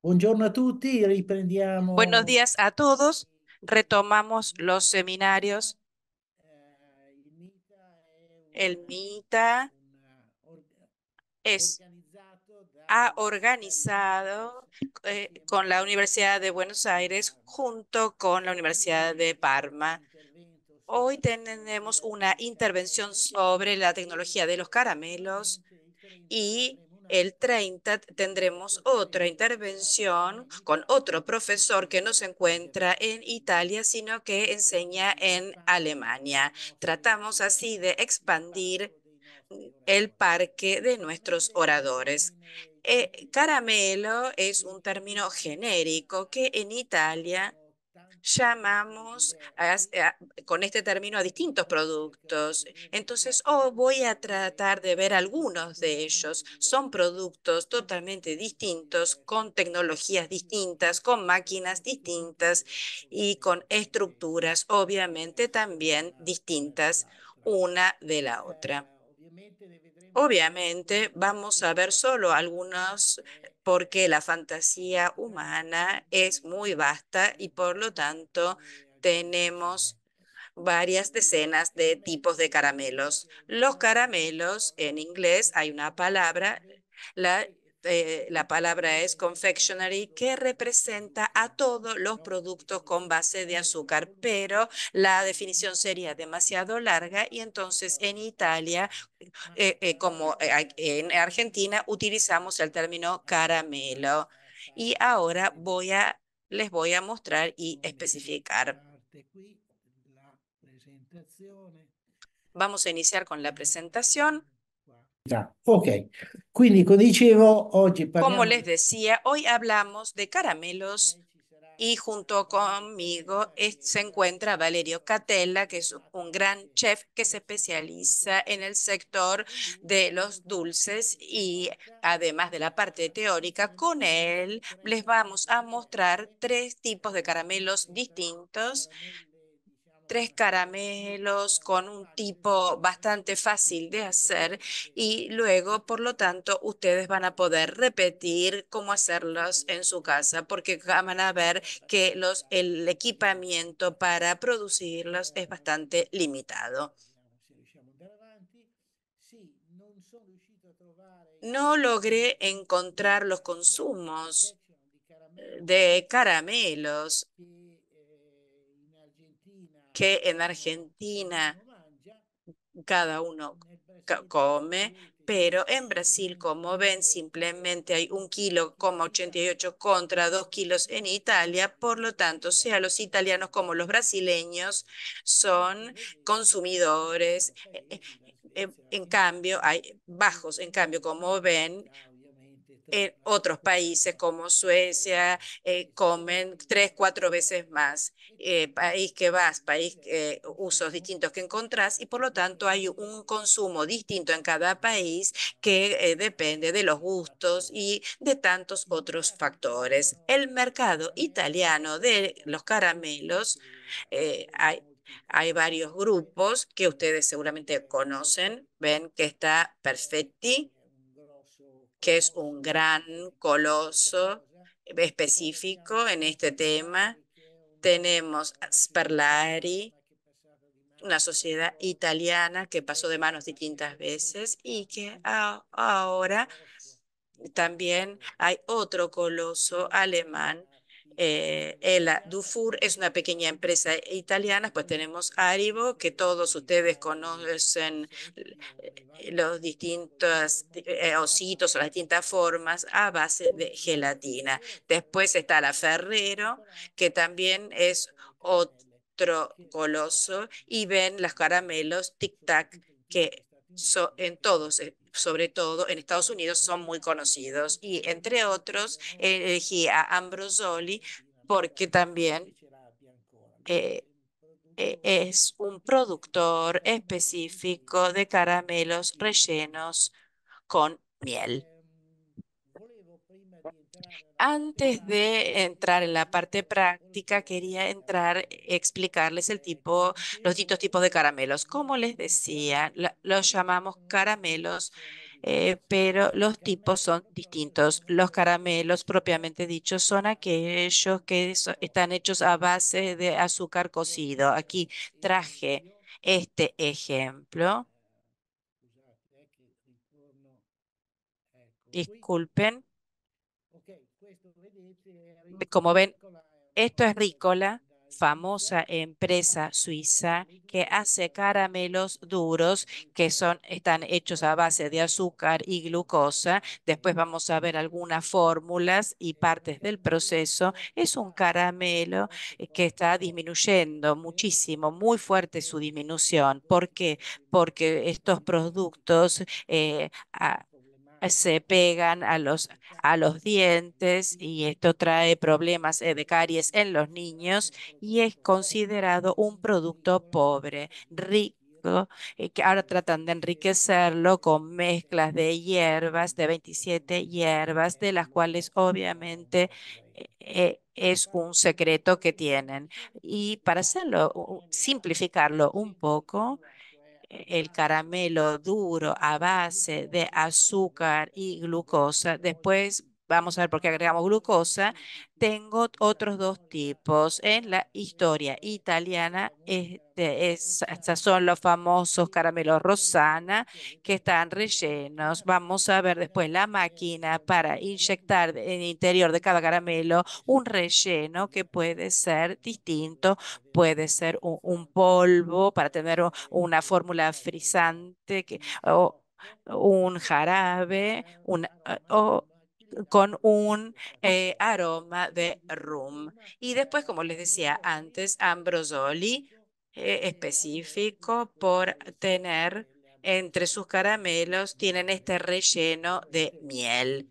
Buongiorno a tutti, Buenos riprendiamo días a todos. il Retomamos los MITA. seminarios. Il MITA è El MITA es, organizzato ha dall'Università di Pisa organizado assieme con la all'Università Universidad de di Buenos Aires Parma. junto con la Universidad Oggi de abbiamo un Parma. intervento sulla Hoy tenemos tecnologia una dei intervención caramelle sobre la e tecnología de los caramelos. successivamente il 30 ne Y avremo el un'altra. 30 Ho tendremos otra piacere però intervención di con dare otro la profesor que no possibilità se di encuentra svolgere en il Italia, sino que cerchiamo enseña di en espandere Alemania. Tratamos así de il expandir parco dei nostri el oratori. parque de nuestros Caramelle è un oradores. termine generico Caramelo es che un in término genérico Italia que en Italia chiamiamo tanti prodotti llamamos diversi con este término a e distintos cercherò productos. di Entonces, riassumere voy a tratar de ver algunos de ellos. elementi Son diversi productos con totalmente tecnologie distintos, diverse con tecnologías di distintas, con máquinas distintas strutture y con ovviamente estructuras obviamente diverse también una distintas dall'altra. una de la otra. Ovviamente ne vedremo solo Obviamente alcuni vamos a ver solo algunos perché porque la fantasía humana es caramelle muy vasta y por lo tanto e alcune tenemos decine. varias decenas de tipos de caramelos. Ovviamente Los una caramelos, en cosa inglés hay una palabra, fondamentale la, che fa la palabra es riferimento ai confectionery, que prodotti a base di representa a zucchero, todos los però productos con essendo base de azúcar, evoluto pero la definición l'Italia sería demasiado larga y utilizza entonces questa en parola, Italia, ma como en Argentina, utilizamos el término caramelo. Y fare ahora vedere les voy a mostrar y dove especificar. parte qui la presentazione. Vamos a iniciar con la presentación. Qua. Ok, quindi come dicevo, oggi Como parliamo les di decía, hoy hablamos de con caramelos me ci sarà y junto Valerio conmigo Catella se che è encuentra Valerio Catella, que es un gran anche chef que se nel settore especializa en el sector e lui de los oltre alla dulces parte y teorica además de la parte ci teórica, con presenteremo él tre les vamos a caramelle mostrar diverse, tres tipos de caramelos questa distintos, caramelle diciamo con tres una caratteristica caramelos con un facile da tipo fare bastante fácil de e hacer voi che y sapete luego, por lo tanto, ustedes van a poder repetir cómo hacerlos en su casa, porque van a ver que el equipamiento para producirlos es speriamo bastante limitado. vediamo se riusciamo ad andare avanti. Sì, non sono riuscito a trovare i No consumi logré encontrar los per la consumos confection di caramelle de caramelos che in Argentina que en ognuno Argentina mangia, cada uno nel Brasile come come, vedete pero ci en sono Brasil, como ven, 1,88 simplemente hay 1,88 kg contra 2 kilos en Italia, por lo tanto, sea los italianos como los brasileños son mentre vedete in consumidores, altri paesi, la Svezia, en cambio, hay bajos, en cambio, como ven, ha ovviamente en trovato otros países como Suecia comen tres, cuatro veces más. e quindi País que vas, país, c'è un usos consumo distintos que encontrás y por lo tanto hay un differente consumo distinto en cada país que depende de los dall'altra gustos parte. y de tantos Il otros mercato factores. italiano El dei mercado caramelli italiano è de los molto caramelos, che eh, vede hay, molti hay colori varios differenti. grupos que ustedes seguramente C'è conocen. Ven que está Perfetti, che è un grosso que es un colosso gran in questa coloso cosa. Poi abbiamo específico en este tema. Sperlari, che è Tenemos una società Sperlari, italiana che è passata di mano una a diverse sociedad volte italiana que pasó de e manos ha distintas sempre veces y sviluppato que un ahora colosso in también questo hay otro coloso alemán. questa piccola Dufour es una pequeña empresa italiana, pues tenemos Haribo, que che todos si ustedes fa dei conocen dolcetti o le varie los forme di distintos gelatina ositos o las distintas formas a base de la gelatina. Ferrero, che è Después está la un'azienda di Ferrero, que cioccolato también es produce delle caramelle otro che coloso, y ven las caramelos Tic Tac, soprattutto in tutti gli que Stati Uniti en sono todos, sobre molto todo en Estados Unidos, son muy italiani conocidos. e Y quindi entre otros, elegí a in Ambrosoli Argentina porque probabilmente también ce l'abbia ancora. Lui eh, è un produttore es un di productor caramelli específico de caramelos di miele. rellenos con miel. Volevo prima di entrare nella parte Antes pratica de entrar en la parte dire práctica, qualcosa quería dei entrar, caramelli. explicarles los distintos Dicevo, tipos de caramelos. Como les sono decía, caramelli los che llamamos hanno una caramelos produzione pero los caramelle tipos son sono distintos. Los praticamente caramelos propiamente dichos son aquellos que están hechos a base de azúcar cocido. Aquí traje esempio, este ejemplo. scusate, che ritorno, ecco qui. Disculpen, Ok, questo vedete è como ven, Ricola, è una esto es famosa Ricola, azienda svizzera famosa che empresa fa dei suiza caramelli que duri hace con caramelos duros que están hechos a base de azúcar y glucosa. Después vamos a ver algunas fórmulas y un partes del caramello proceso. Es un fortificato, caramelo que forte, está forte, disminuyendo forte, muchísimo, muy fuerte su perché disminución. ¿Por questi qué? procedimenti Porque estos productos hanno se problematiche pegan a esteticamente los dientes y quindi esto trae problemas de caries en los considerare niños un y es prodotto forte, considerado un producto ricco pobre, di rico, que ahora tratan de enriquecerlo con mezclas de hierbas, de 27 hierbas, de las cuales obviamente es un secreto que tienen. Y para hacerlo, simplificarlo un poco, el caramelo duro a base de azúcar y glucosa. Después vamos a ver por qué agregamos glucosa. Tengo otros dos tipos. En la historia italiana, estos son los famosos caramelos Rossana que están rellenos. Vamos a ver después la máquina para inyectar en el interior de cada caramelo un relleno que puede ser distinto. Puede ser un polvo para tener una fórmula frisante o un jarabe o con un aroma de rum. Y después, como les decía antes, Ambrosoli específico por tener entre sus caramelos, tienen este relleno de miel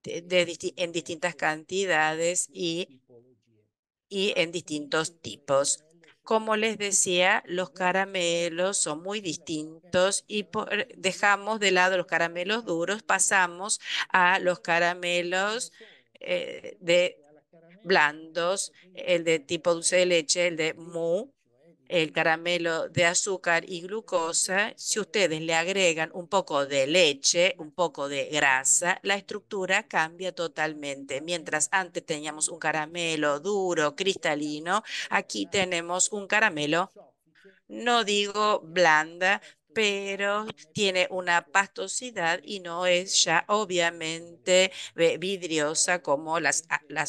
en distintas cantidades y en distintos tipos. Como les decía, los caramelos son muy distintos y dejamos de lado los caramelos duros, pasamos a los caramelos de blandos, el de tipo dulce de leche, el de mou, el caramelo de azúcar y glucosa. Si ustedes le agregan un poco de leche, un poco de grasa, la estructura cambia totalmente. Mientras antes teníamos un caramelo duro, cristalino, aquí tenemos un caramelo, no digo blanda, pero tiene una pastosidad y no es ya obviamente vidriosa como las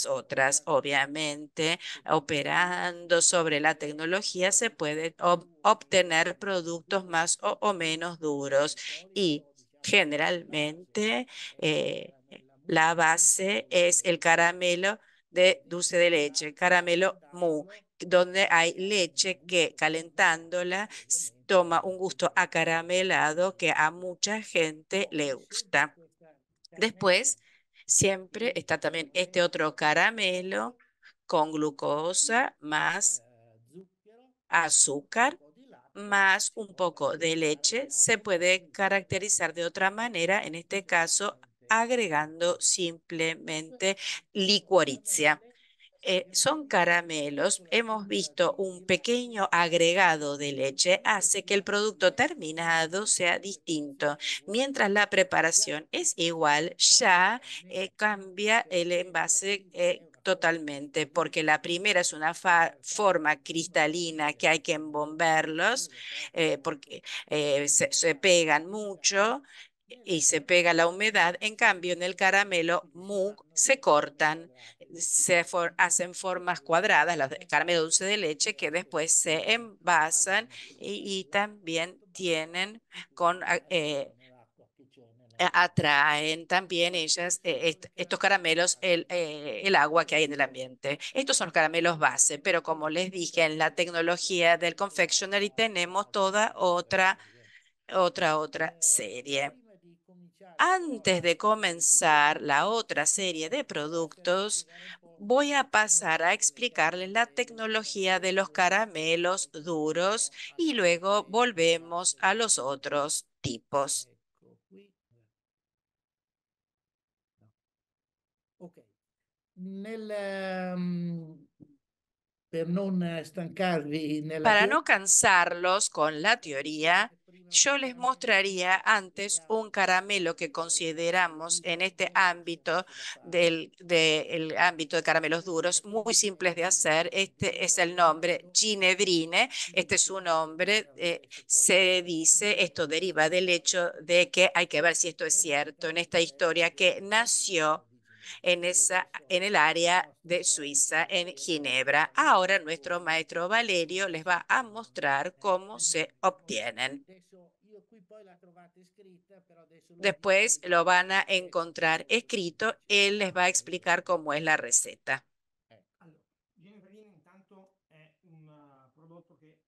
otras. Obviamente, operando sobre la tecnología se pueden obtener productos más o menos duros y generalmente la base es el caramelo de dulce de leche, caramelo mou donde hay leche que calentándola toma un gusto acaramelado que a mucha gente le gusta. Después, siempre está también este otro caramelo con glucosa más azúcar más un poco de leche. Se puede caracterizar de otra manera, en este caso agregando simplemente licuoricia. Son caramelos. Hemos visto un pequeño agregado de leche hace que el producto terminado sea distinto. Mientras la preparación es igual, ya cambia el envase totalmente, porque la primera es una forma cristalina que hay que embomberlos, porque se pegan mucho y se pega la humedad. En cambio, en el caramelo mou se cortan, hacen formas cuadradas, los de caramelo dulce de leche, que después se envasan y también tienen atraen también ellas, estos caramelos, el agua que hay en el ambiente. Estos son caramelos base, pero como les dije, en la tecnología del confectionery tenemos toda otra serie. Antes de comenzar la otra serie de productos, voy a pasar a explicarles la tecnología de los caramelos duros y luego volvemos a los otros tipos. Ecco qui. Ok. Nel, per non stancarvi nella Para teoria, no cansarlos con la come vi ho teoría, detto prima, Yo les mostraría antes un caramelo que consideramos en este ámbito del ámbito de caramelos duros, muy simples de hacer. Este es el nombre Ginebrine. Este es su nombre. Se dice, esto deriva del hecho de que hay que ver si esto es cierto en esta historia que nació en el área de Suiza, en Ginebra. Ahora nuestro maestro Valerio les va a mostrar cómo se obtienen. Adesso io qui poi la trovate scritta, però adesso lo dico Después e lo van a vedete encontrar escrito. Él les va a explicar cómo es la receta. Allora, Geneverina intanto è un prodotto che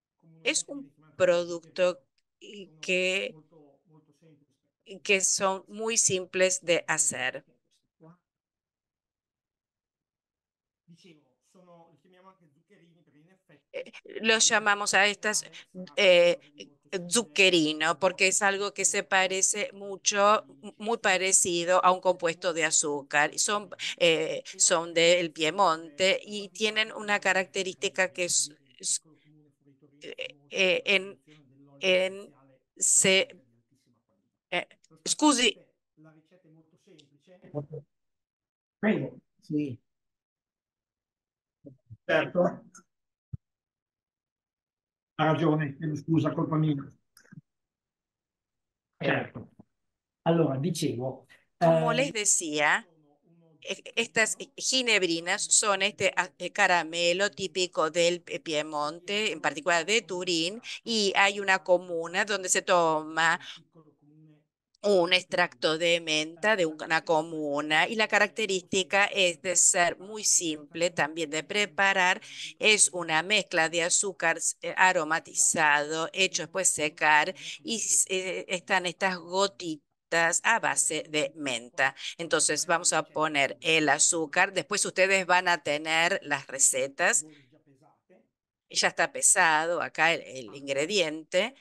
Es comunemente un viene chiamato anche producto zuccherino. Sono que, molto semplici que da son muy simples de hacer. che è questi qua. Dicevo, li chiamiamo anche zuccherini perché in effetti Los llamamos a estas sarà eh, qualcosa di molto simile zuccherino porque es algo que se all'azucchero parece mucho, muy delicato. parecido a un compuesto de Molto azúcar. zuccherino Son creati del sempre Piemonte y tienen probabilmente una característica que es, nel piccolo comune fruitorio famoso per eh, la en, produzione dell'olio en essenziale se, vegetale di altissima qualità. scusi, Sostanzialmente la ricetta è molto semplice. Prego. sì, Certo, ha ragione, chiedo scusa, colpa mia. Certo. Allora, dicevo, como eh, les decía, estas ginebrinas son este caramelo típico del Piemonte, en particular de Turín, y hay una comuna donde se toma un extracto de menta de una comuna y la característica es de ser muy simple también de preparar. Es una mezcla de azúcar aromatizado, hecho después secar y están estas gotitas a base de menta. Entonces vamos a poner el azúcar. Después ustedes van a tener las recetas. Ya está pesado acá el ingrediente.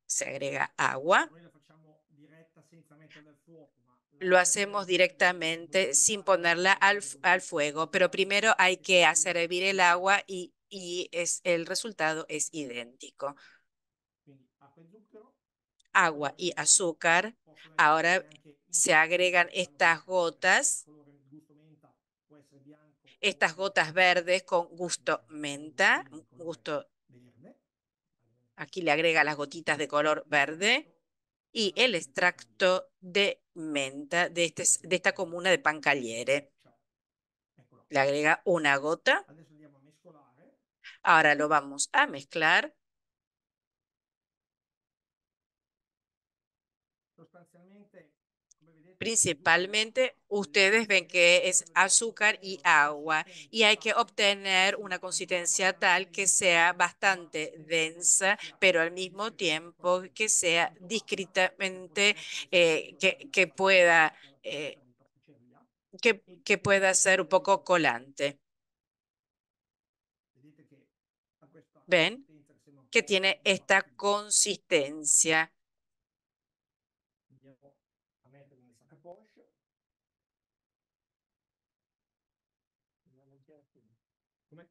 Se agrega agua. noi la facciamo diretta senza metterla al fuoco, ma Lo la hacemos preparazione è molto directamente sin uguale, ponerla al fuego, pero primero hay que hacer hervir el agua y el resultado es idéntico. quindi acqua e zucchero, Agua y ovviamente, azúcar. possono Ahora essere anche se infuocate agregan in giallo estas menta, il gotas, colore, il gusto menta può essere bianco o estas gotas verde, verdes con gusto quello menta, zucchero di colore gusto, verde, aquí le agrega las gotitas de color verde l'estratto y alla el radice di Pancaglia. extracto de menta de esta comuna de Pancaliere. Ciao. Eccolo Le qua. agrega una gota. Adesso andiamo a mescolare. Ahora lo vamos a mezclar. Sostanzialmente, come vedete, lo zucchero Principalmente, ha ustedes ven l'effetto que come es quello della zucca azúcar y zero, cioè agua y consistente, hay que pari, obtener una si consistencia incorpora tal que sea rapidamente, ma bastante sempre che densa, sia pero al più mismo discretamente con la tiempo que consistenza sea adeguata per discretamente, poter essere servito que pueda, dalla festa di pasticceria. E que pueda ser un poco colante. vedete che ha questa ¿Ven? consistenza che sembra un Que po' tiene un esta batido. consistencia. Andiamo a mettere nel sac à poche. Come?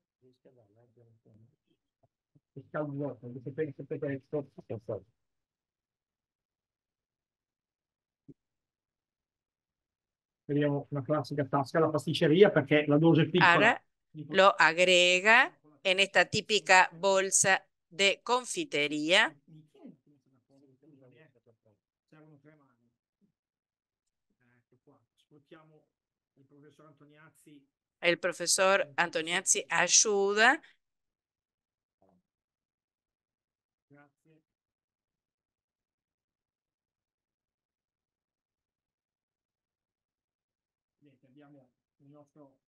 Vediamo una classica tasca alla pasticceria perché la dose è piccola. Ahora lo agrega en esta típica bolsa de confitería. Mi tieni un attimo da poco, scusami, servono 3 mani. Ecco qua, sfruttiamo il professor Antoniazzi. El profesor Antoniazzi ayuda. Grazie. Vedete, abbiamo il nostro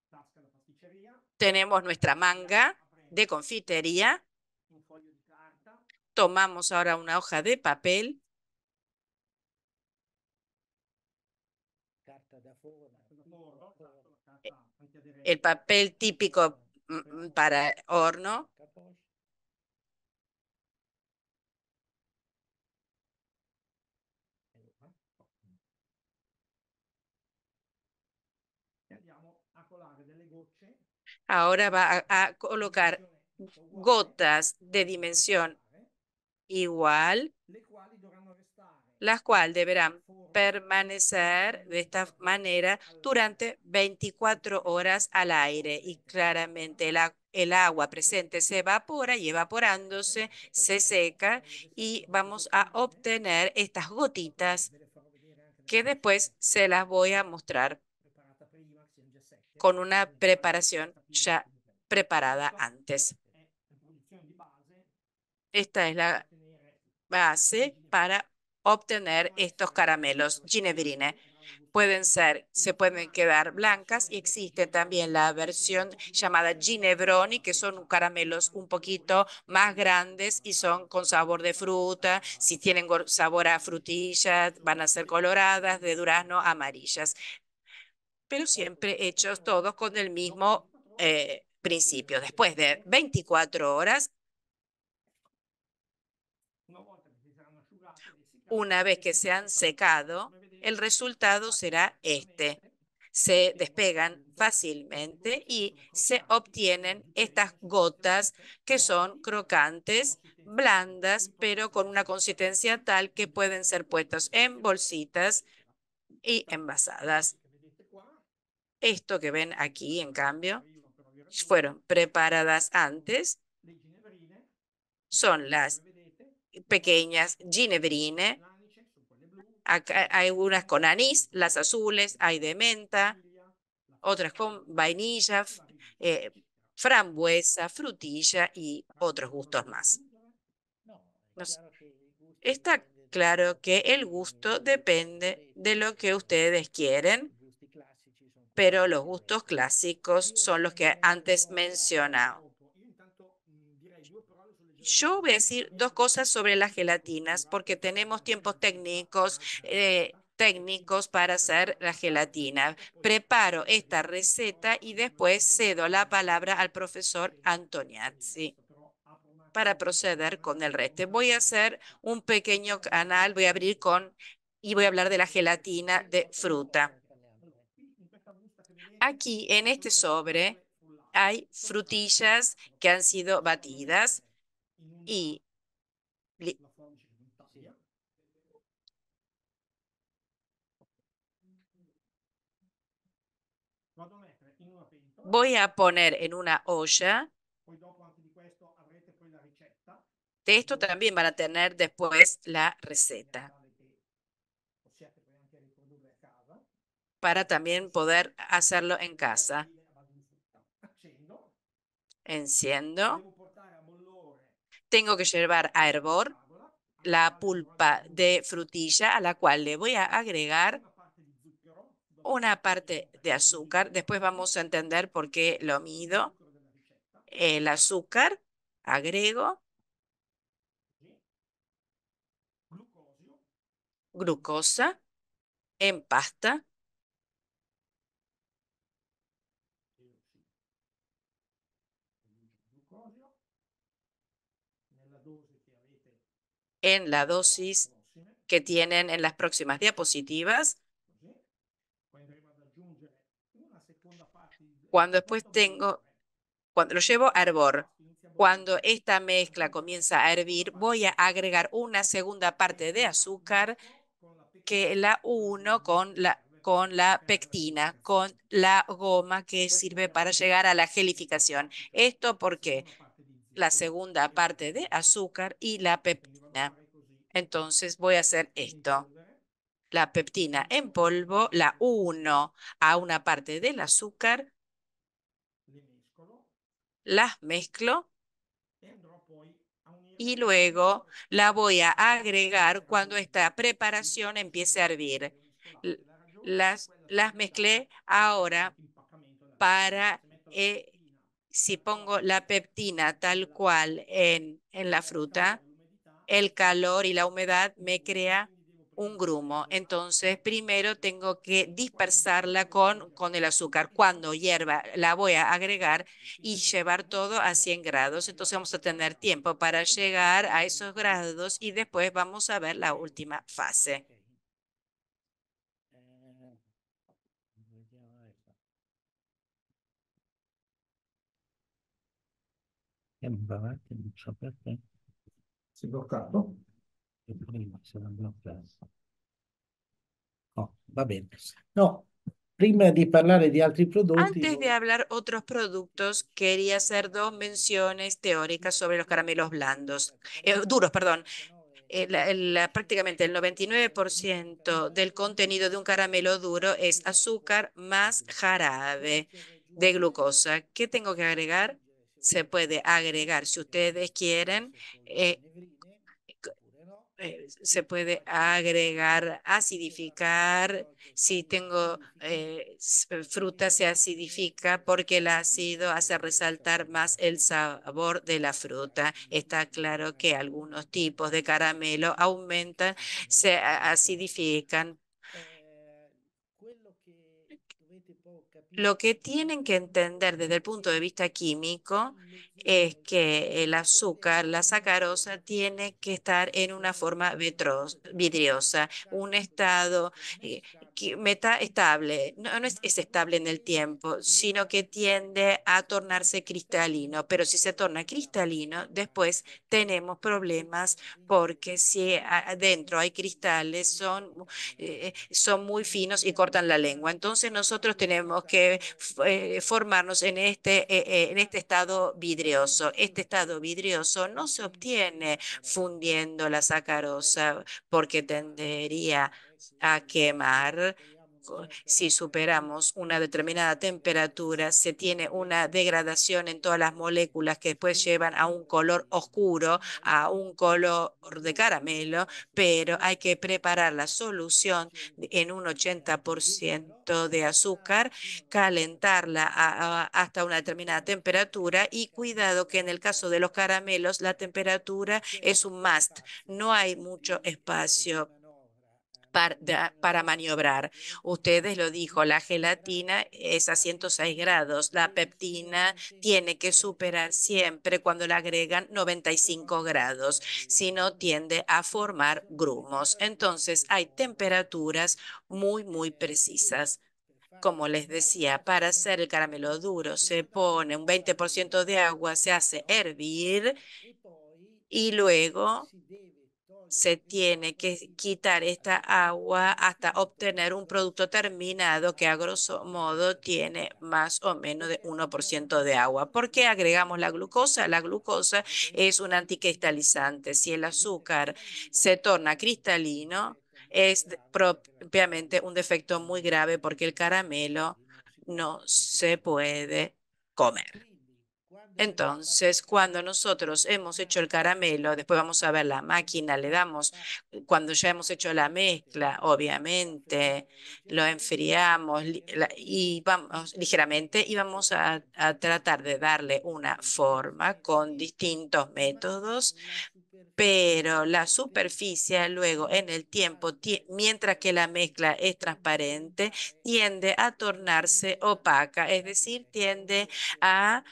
tasca da pasticceria. Tenemos nuestra Andiamo manga a de prendere confitería. un foglio di carta. Tomamos ahora una hoja de papel, carta da forno, Esatto, la carta el antiaderente. papel típico Apriamo para horno. capoche, e andiamo a colare delle gocce Ahora va a di colocar dimensione tutta uguale, gotas de senza dimensión esagerare, igual, le quali dovranno restare las cuales deberán forno permanecer de esta manera durante 24 horas al aire y claramente el agua presente se evapora y evaporándose se seca y vamos a obtener estas gotitas ve le farò vedere anche nella que después se las voy a mostrar preparata prima, che siamo già secche, con una quindi preparación fatta più ya veloce. preparada Questa antes. è la produzione di base Esta es per la ottenere base para obtener possono estos essere caramelos ginebrine. Pueden ser, se pueden quedar blancas y existe también la versión llamada ginebroni, que son caramelos un poquito más grandes y son con sabor de fruta. Si tienen sabor a frutilla, van a ser coloradas, de durazno, amarillas, pero siempre hechos todos con el mismo principio. Después de 24 horas, una volta che si saranno asciugate ed essiccate, una vez que se han secado, el resultado será este. Se despegan fácilmente y se obtienen estas gotas que son crocantes, blandas, pero con una consistencia tal que pueden ser puestos en bolsitas y envasadas. Esto que ven aquí, en cambio, fueron preparadas antes, le ginebrine, son las pequeñas ginebrine. l'anice, sono quelle blu, Acá hay unas con anís, las azules, hay de menta, vaniglia, la otras con vainilla, frambuesa, frutilla y otros gustos más. No, è Nos- chiaro che il gusto Está dipende claro dai que el gusti gusto depende de lo que i ustedes quieren, gusti classici sono un po' pero quelli los che gustos vengono. clásicos Io son los que spenderei un antes po' mencionaba. Io intanto direi due parole sulle gelatine. Yo voy a decir dos cosas sobre las gelatinas porque tenemos tiempos técnicos para hacer la gelatina. Preparo esta receta y después cedo la palabra al profesor Antoniazzi para proceder con el resto. Voy a hacer un pequeño canal, voy a abrir y voy a hablar de la gelatina de fruta. Aquí en este sobre hay frutillas que han sido batidas y La forbice che non taglia. Vado a mettere in una pentola, voy a poner en una olla. poi dopo anche di questo avrete poi la ricetta. De esto también van a tener después la In receta maniera tale che possiate poi anche riprodurle a casa. para también poder hacerlo en casa. Gelatine a base di frutta. Accendo, Enciendo. devo portare a bollore Tengo que llevar a hervor fragola, alla la quale dovrò pulpa aggiungere de frutilla a la cual le voy a agregar una parte di zucchero, dopo una lo spiego parte perché de lo mido azúcar. io, Después vamos a entender por qué lo il mido. zucchero della ricetta, El azúcar, agrego così, glucosio, glucosa en pasta. glucosio, nella dose che avete En la nelle slide dosis prossime, que tienen en las próximas diapositivas. così, poi andremo ad aggiungere una seconda parte di Cuando después punto a tengo, bollore. cuando lo llevo a hervor, L'impasto inizia a bollire. cuando esta mezcla comienza a hervir, voy a agregar una segunda parte de azúcar que la uno con la pectina, con la goma que sirve para llegar a la gelificación. ¿Esto porque la segunda parte de azúcar y la peptina? Entonces voy a hacer esto. La peptina en polvo, la uno a una parte del azúcar, las mezclo y luego la voy a agregar cuando esta preparación empiece a hervir. Las mezclé ahora para, si pongo la peptina tal cual en la fruta, el calor y la humedad me crea un grumo. Entonces, primero tengo que dispersarla con el azúcar. Cuando hierva, la voy a agregar y llevar todo a 100 grados. Entonces, vamos a tener tiempo para llegar a esos grados y después vamos a ver la última fase. Vediamo adesso. Andiamo avanti, non so perché. Si è bloccato? No, va bene. No, prima di parlare di altri prodotti, Antes de hablar otros productos, quería hacer dos menciones teóricas sobre los caramelos blandos, duros, perdón. Prácticamente el 99% del contenido de un caramelo duro es azúcar más jarabe de glucosa. ¿Qué tengo que agregar? Se puede agregar, si ustedes quieren, eh, se puede agregar, acidificar. Si tengo fruta, se acidifica porque el ácido hace resaltar más el sabor de la fruta. Está claro que algunos tipos de caramelo aumentan, se acidifican. Lo que tienen que entender desde el punto de vista químico es que el azúcar, la sacarosa, tiene que estar en una forma vidriosa, un estado estable. No, no es estable en el tiempo, sino que tiende a tornarse cristalino. Pero si se torna cristalino, después tenemos problemas porque si adentro hay cristales, son muy finos y cortan la lengua. Entonces nosotros tenemos que formarnos en este estado vidrioso. Este estado vidrioso no se obtiene fundiendo la sacarosa porque tendería a quemar. Si superamos una determinada temperatura, se tiene una degradación en todas las moléculas que después llevan a un color oscuro, a un color de caramelo, pero hay que preparar la solución en un 80% de azúcar, calentarla hasta una determinada temperatura y cuidado que en el caso de los caramelos la temperatura es un must, no hay mucho espacio para maniobrar. Ustedes lo dijo, la gelatina es a 106 grados, la peptina tiene que superar siempre cuando la agregan 95 grados, si no tiende a formar grumos. Entonces hay temperaturas muy precisas. Como les decía, para hacer el caramelo duro se pone un 20% de agua, se hace hervir y luego se tiene que quitar esta agua hasta obtener un producto terminado que a grosso modo tiene más o menos de 1% de agua. ¿Por qué agregamos la glucosa? La glucosa es un anticristalizante. Si el azúcar se torna cristalino, es propiamente un defecto muy grave porque el caramelo no se puede comer. Entonces, cuando nosotros hemos hecho el caramelo, después vamos a ver la máquina, le damos, cuando ya hemos hecho la mezcla, obviamente, lo enfriamos y vamos ligeramente y vamos a tratar de darle una forma con distintos métodos, pero la superficie luego en el tiempo, mientras que la mezcla es transparente, tiende a tornarse opaca, es decir, tiende a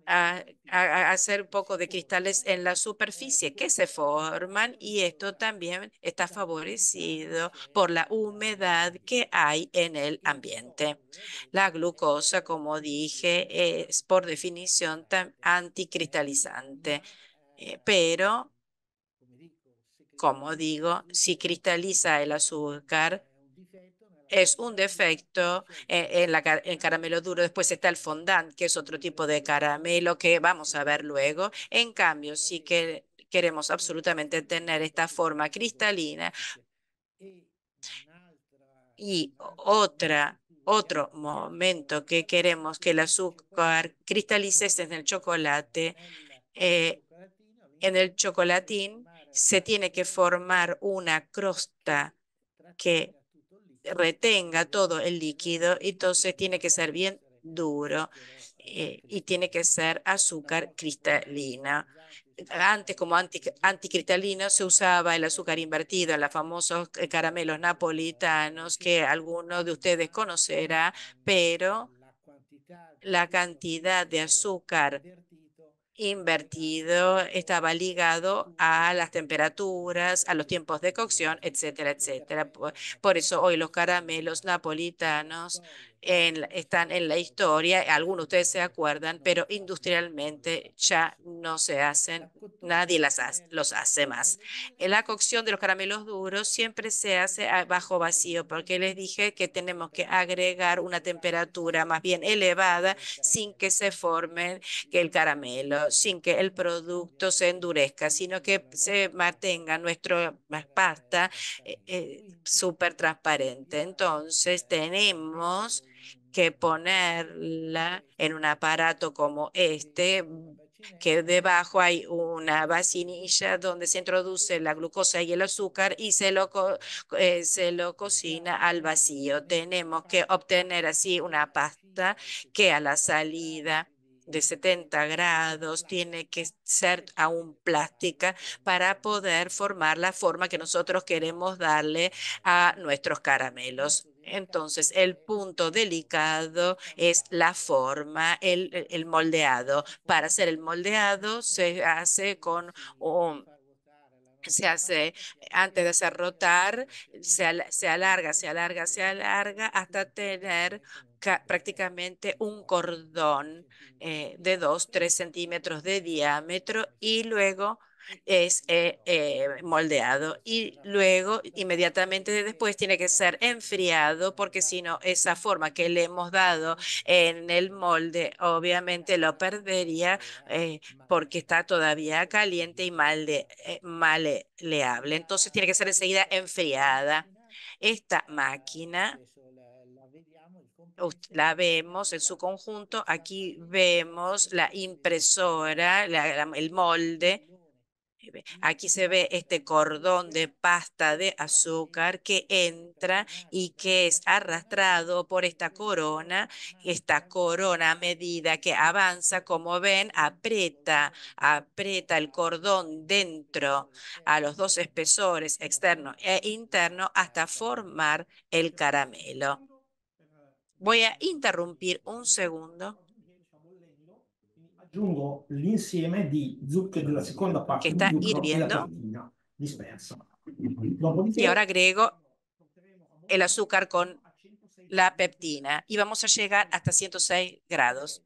hacer un poco de cristales en la superficie que se forman y esto también está favorecido por la humedad que hay en el ambiente. La glucosa, como dije, es por definición anticristalizante, pero como digo, si cristaliza el azúcar, es un defecto en caramelo duro. Después está el fondant, que es otro tipo de caramelo que vamos a ver luego. En cambio, si que queremos absolutamente tener esta forma cristalina y otro momento que queremos que el azúcar cristalice es en el chocolate. eh, en el chocolatín se tiene que formar una crosta que retenga todo el líquido, y entonces tiene que ser bien duro y tiene que ser azúcar cristalina. Antes, como anticristalino, se usaba el azúcar invertido en los famosos caramelos napolitanos que alguno de ustedes conocerá, pero la cantidad de azúcar invertido estaba ligado a las temperaturas, a los tiempos de cocción, etcétera, etcétera. Por eso hoy los caramelos napolitanos están en la historia, algunos de ustedes se acuerdan, pero industrialmente ya no se hacen, nadie los hace más. La cocción de los caramelos duros siempre se hace a bajo vacío, porque les dije que tenemos que agregar una temperatura más bien elevada sin que se forme que el caramelo, sin que el producto se endurezca, sino que se mantenga nuestra pasta súper transparente. Entonces tenemos que ponerla en un aparato como este, que debajo hay una vacinilla donde se introduce la glucosa y el azúcar y se lo cocina al vacío. Tenemos que obtener así una pasta que a la salida de 70 grados tiene que ser aún plástica para poder formar la forma que nosotros queremos darle a nuestros caramelos. Entonces, el punto delicado es la forma, el moldeado. Para hacer el moldeado se hace con un, se hace antes de hacer rotar, se alarga, se alarga, se alarga hasta tener prácticamente un cordón de 2, 3 centímetros de diámetro y luego es moldeado y luego inmediatamente después tiene que ser enfriado porque si no esa forma que le hemos dado en el molde obviamente lo perdería porque está todavía caliente y maleable. Entonces tiene que ser enseguida enfriada. Esta máquina la vemos en su conjunto. Aquí vemos la impresora, el molde. Aquí se ve este cordón de pasta de azúcar que entra y que es arrastrado por esta corona. Esta corona a medida que avanza, como ven, aprieta el cordón dentro a los dos espesores externo e interno hasta formar el caramelo. Voy a interrumpir un segundo Aggiungo l'insieme di zucchero della seconda que parte di está zucchero e la hirviendo farina dispersa. y ahora Dopodiché agrego el azúcar con la peptina y vamos a llegar hasta 106 grados.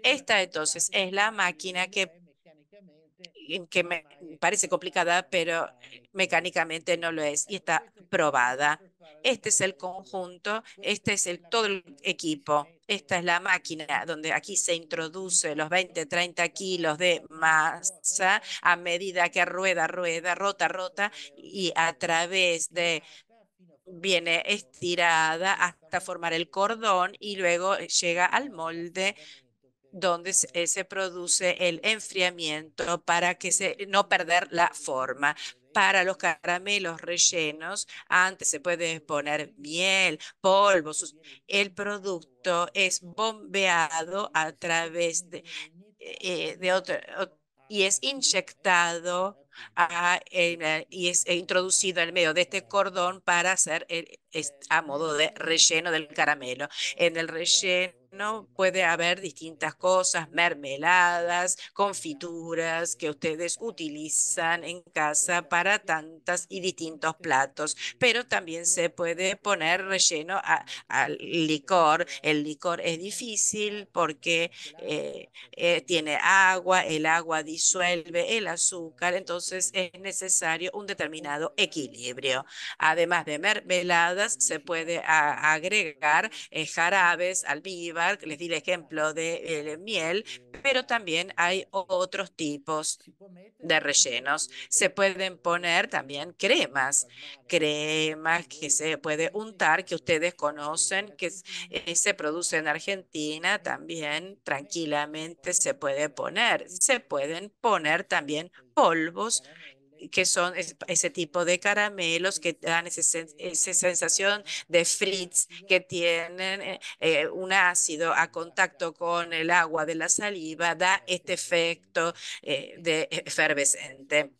Esta entonces es la máquina que me parece complicada, pero mecánicamente no lo es y está probada. Este es el conjunto, este es todo el equipo. Esta es la máquina donde aquí se introduce los 20, 30 kilos de masa a medida que rueda, rueda, rota, rota y a través de viene estirada hasta formar el cordón y luego llega al molde donde se produce el enfriamiento para que no perder la forma. Para los caramelos rellenos, antes se puede poner miel, polvo. El producto es bombeado a través de otro, y es inyectado y es introducido en medio de este cordón para hacer a modo de relleno del caramelo. En el relleno puede haber distintas cosas, mermeladas, confituras que ustedes utilizan en casa para tantas y distintos platos, pero también se puede poner relleno al licor. El licor es difícil porque tiene agua, el agua disuelve el azúcar, entonces es necesario un determinado equilibrio. Además de mermeladas, se puede agregar jarabes, almíbar, les di el ejemplo de miel, pero también hay otros tipos de rellenos. Se pueden poner también cremas que se puede untar, que ustedes conocen, que se produce en Argentina, también tranquilamente se puede poner. Se pueden poner también polvos que son ese tipo de caramelos que dan esa sensación de fritz, que tienen un ácido a contacto con el agua de la saliva, da este efecto de efervescente.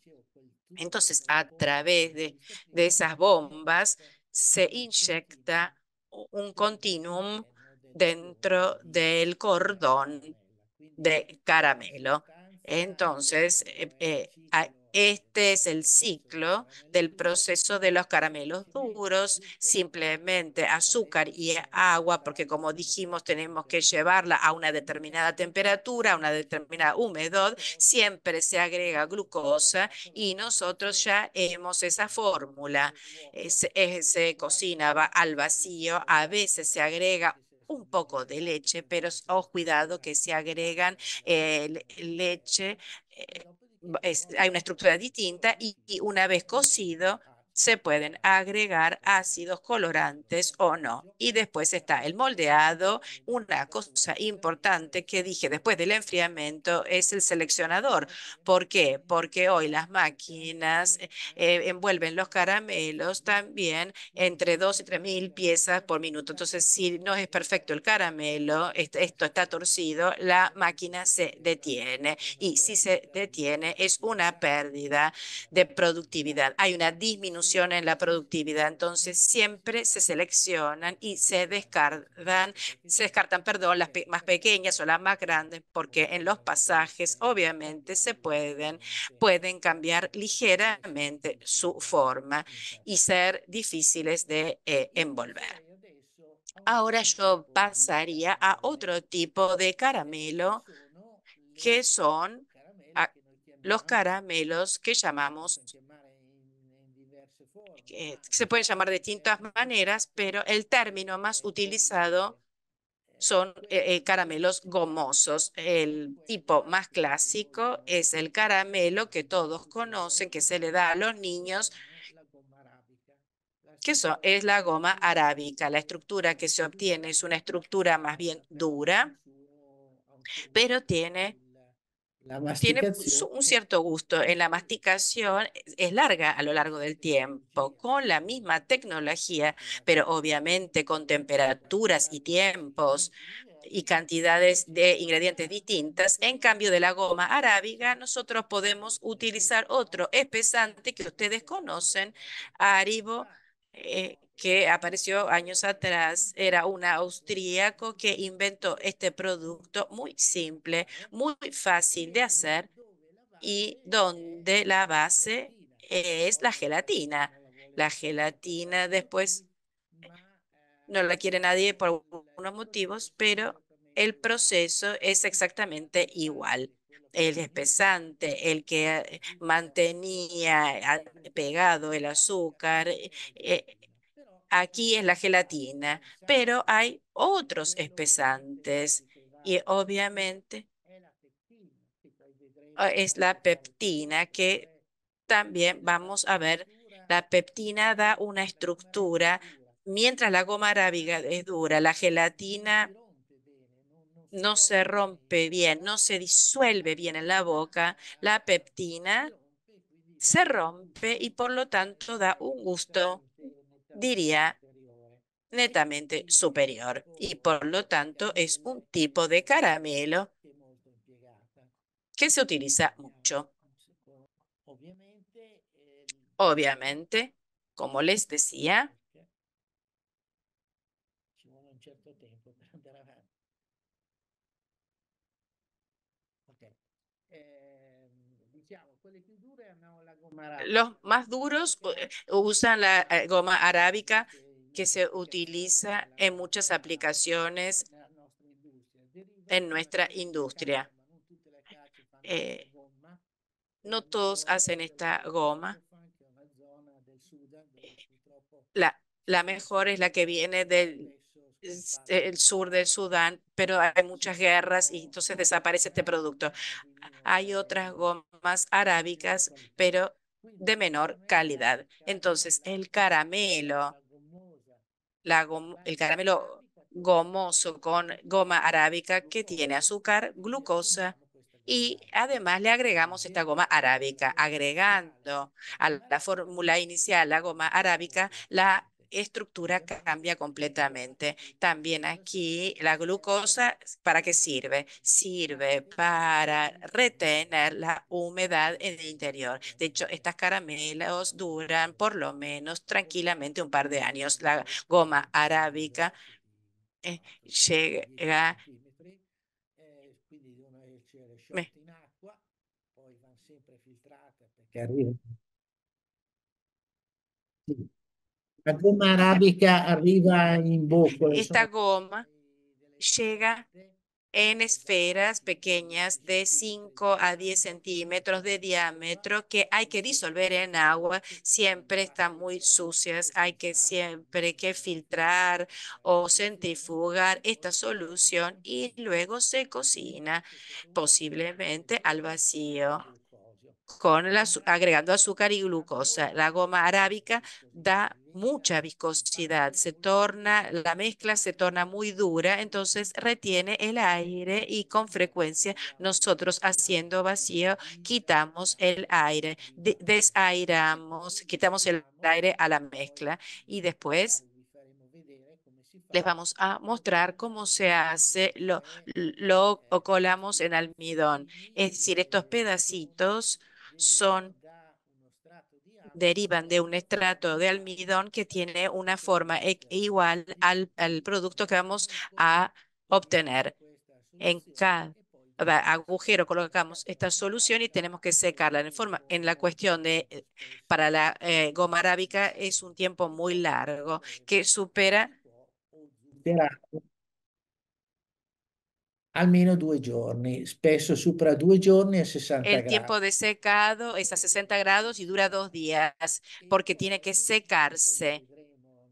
Entonces, a través de esas bombas se inyecta un continuum dentro del cordón de caramelo. Entonces, Este es el ciclo del proceso de los caramelos duros, simplemente azúcar y agua, porque como dijimos, tenemos que llevarla a una determinada temperatura, a una determinada humedad, siempre se agrega glucosa y nosotros ya hemos esa fórmula. Se cocina al vacío, a veces se agrega un poco de leche, pero cuidado que se agregan leche hay una estructura distinta y una vez cocido se pueden agregar ácidos colorantes o no. Y después está el moldeado. Una cosa importante que dije después del enfriamiento es el seleccionador. ¿Por qué? Porque hoy las máquinas envuelven los caramelos también entre 2 y 3 mil piezas por minuto. Entonces, si no es perfecto el caramelo, esto está torcido, la máquina se detiene y si se detiene es una pérdida de productividad. Hay una disminución en la productividad, entonces siempre se seleccionan y se descartan, perdón, las más pequeñas o las más grandes, porque en los pasajes obviamente pueden cambiar ligeramente su forma y ser difíciles de envolver. Ahora yo pasaría a otro tipo de caramelo que son los caramelos que llamamos, que se pueden llamar de distintas maneras, pero el término más utilizado son caramelos gomosos. El tipo más clásico es el caramelo que todos conocen, que se le da a los niños, es la goma arábica. La estructura que se obtiene es una estructura más bien dura, pero tiene un cierto gusto. En la masticación es larga a lo largo del tiempo, con la misma tecnología, pero obviamente con temperaturas y tiempos y cantidades de ingredientes distintas. En cambio de la goma arábiga, nosotros podemos utilizar otro espesante que ustedes conocen, Haribo, que apareció años atrás. Era un austríaco que inventó este producto muy simple, muy fácil de hacer y donde la base es la gelatina. La gelatina después no la quiere nadie por algunos motivos, pero el proceso es exactamente igual. El espesante, el que mantenía pegado el azúcar, aquí es la gelatina, pero hay otros espesantes y obviamente es la peptina que también vamos a ver. La peptina da una estructura, mientras la goma arábiga es dura, la gelatina no se rompe bien, no se disuelve bien en la boca, la peptina se rompe y por lo tanto da un gusto, diría, netamente superior. Y por lo tanto es un tipo de caramelo que se utiliza mucho. Obviamente, como les decía, los más duros usan la goma arábica que se utiliza en muchas aplicaciones en nuestra industria. Eh, no todos hacen esta goma. La mejor es la que viene el sur del Sudán, pero hay muchas guerras y entonces desaparece este producto. Hay otras gomas arábicas, pero de menor calidad. Entonces, el caramelo gomoso con goma arábica que tiene azúcar, glucosa y además le agregamos esta goma arábica. Agregando a la fórmula inicial la goma arábica, la estructura cambia completamente. También aquí la glucosa, ¿para qué sirve? Sirve para retener la humedad en el interior. De hecho, estas caramelos duran por lo menos tranquilamente un par de años. La goma arábica llega, me- che arriva. Sì. La gomma arabica arriva in boccole, Esta sono goma delle llega scatolette en esferas che pequeñas si de utilizzano 5 a 10 centímetros de diámetro que hay que disolver en agua. Siempre están muy sucias, hay que siempre que filtrar o centrifugar esta solución y luego se cocina posiblemente al vacío con agregando azúcar y glucosa. La goma arábica da mucha viscosidad, la mezcla se torna muy dura, entonces retiene el aire y con frecuencia nosotros haciendo vacío quitamos el aire, desairamos, quitamos el aire a la mezcla y después les vamos a mostrar cómo se hace, lo colamos en almidón. Es decir, estos pedacitos son derivan de un estrato de almidón que tiene una forma igual al producto que vamos a obtener. En cada agujero colocamos esta solución y tenemos que secarla en la cuestión de, para la goma arábica es un tiempo muy largo que supera zuccherato almeno 2 giorni, spesso supera 2 giorni a 60 el gradi. tiempo de secado, es a 60 grados y dura 2 días porque tiene que secarse,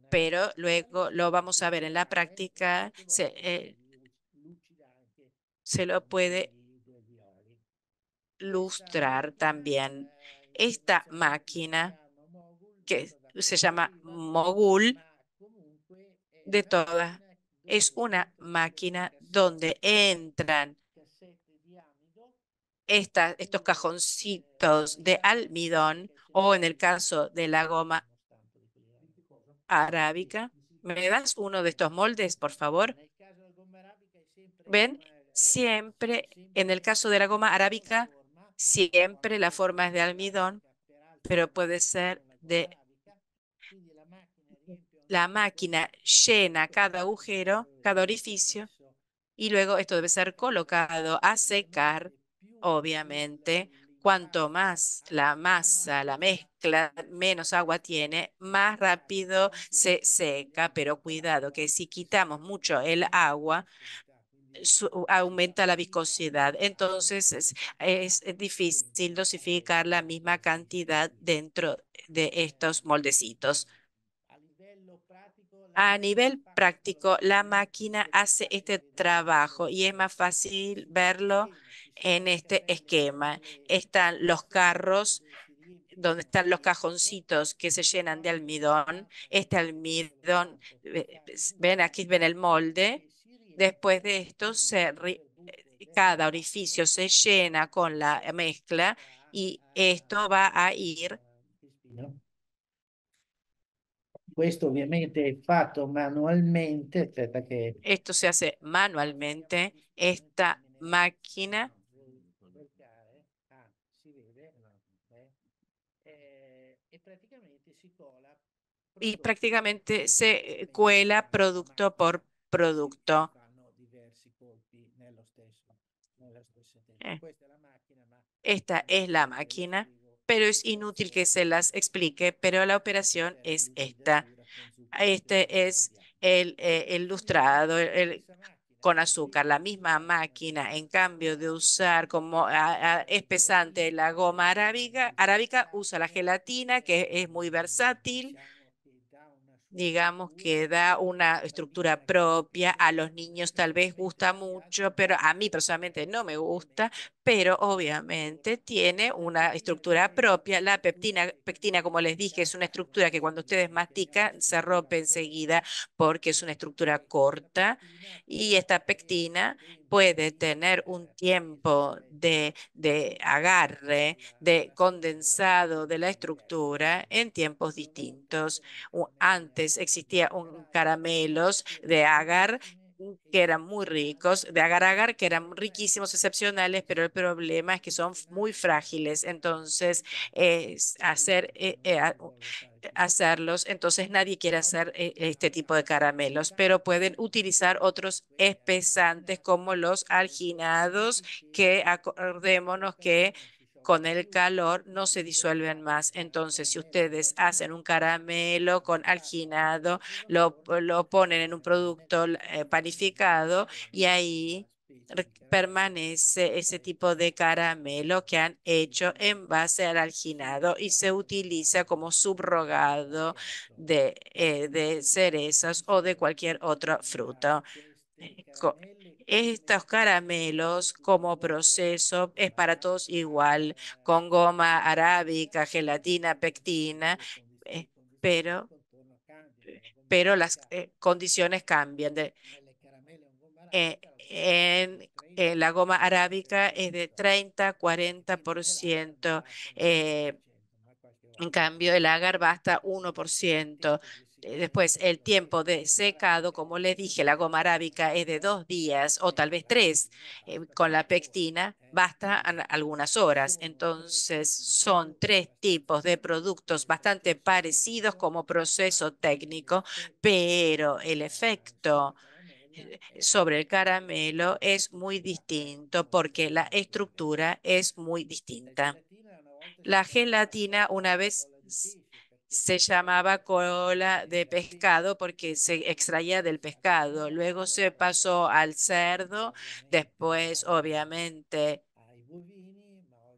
pero luego lo vamos a ver en la práctica, se lo puede lustrar también. Esta máquina que se llama Mogul de todas es una máquina donde entran estos cajoncitos de almidón o en el caso de la goma arábica. ¿Me das uno de estos moldes, por favor? ¿Ven? Siempre, en el caso de la goma arábica, siempre la forma es de almidón, pero puede ser de la máquina llena cada agujero, cada orificio, y luego esto debe ser colocado a secar, obviamente. Cuanto más la masa, la mezcla, menos agua tiene, más rápido se seca, pero cuidado que si quitamos mucho el agua, aumenta la viscosidad. Entonces es difícil dosificar la misma cantidad dentro de estos moldecitos. A nivel práctico, la máquina hace este trabajo y es más fácil verlo en este esquema. Están los carros donde están los cajoncitos que se llenan de almidón. Este almidón, ven aquí, ven el molde. Después de esto, cada orificio se llena con la mezcla y esto va a ir. Questo ovviamente è fatto manualmente, aspetta che Esto se hace manualmente. Esta máquina si vede, e praticamente si cola y prodotto per prácticamente se prodotto cuela dentro la producto macchina. por Si producto. fanno diversi colpi nella stessa tempo. Eh, Questa è la macchina, ma Esta es la inutile che le máquina, spiego pero es inútil que se l'operazione. las explique, pero la operación Serve es esta. l'idratatura con zucchero, questo Este lo es vediamo. el Quindi la lustrado la stessa macchina, con quindi azúcar. La si misma usa máquina, en la gomma cambio de arabica, usar como espesante la goma arábica, usa la gelatina, que es muy versátil. diciamo che dà una sua Digamos struttura, que da una una estructura bambina che propia, a los niños tal vez effettivamente gusta si mucho, alza pero a mí e personalmente no me gusta, ovviamente pero la obviamente struttura. tiene La una pectina estructura viene da una propia. La struttura pectina, como les dije, es una estructura que cuando ustedes chiamiamo mastican se struttura rompe corta, enseguida porque es una estructura questa corta pectina y può esta avere un pectina tempo puede di tener un tiempo dissolvimento de agarre, de della struttura condensado in de la tempi diversi. estructura en tiempos Una volta distintos. con la macchina Antes existía gomma un arabica, caramelos de queste agar macchine que eran muy esistono ricos, de agar agar que eran perfette, riquísimos, excepcionales, pero el problema es que son muy funzionanti, frágiles. Entonces, certificate, quindi non vuole fare così. hacerlos, entonces nadie quiere Però hacer este tipo de caramelos, all'espesanti pero pueden utilizar otros espesantes como los alginados, que acordémonos que con el calor no se disuelven más. Entonces, si ustedes hacen un caramelo con alginado, lo ponen en un producto panificado y ahí permanece ese tipo de caramelo que han hecho en base al alginado y se utiliza como subrogado de cerezas o de cualquier otra fruta. Estos caramelos como proceso es para todos igual, con goma arábica, gelatina, pectina, eh, pero, pero las condiciones cambian. En la goma arábica es de 30-40%. En cambio, el agar va hasta 1%. Después, el tiempo de secado, como les dije, la goma arábica es de 2 días o tal vez 3. Con la pectina basta algunas horas. Entonces, son 3 tipos de productos bastante parecidos como proceso técnico, pero el efecto sobre el caramelo es muy distinto porque la estructura es muy distinta. La gelatina una vez se llamaba cola de pescado porque se extraía del pescado. Luego se pasó al cerdo, después obviamente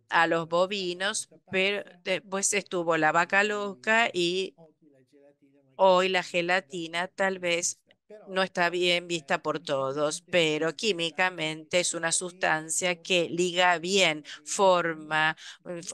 a los bovinos, pero después estuvo la vaca loca y hoy la gelatina tal vez no está bien vista por todos, pero químicamente es una sustancia que liga bien, forma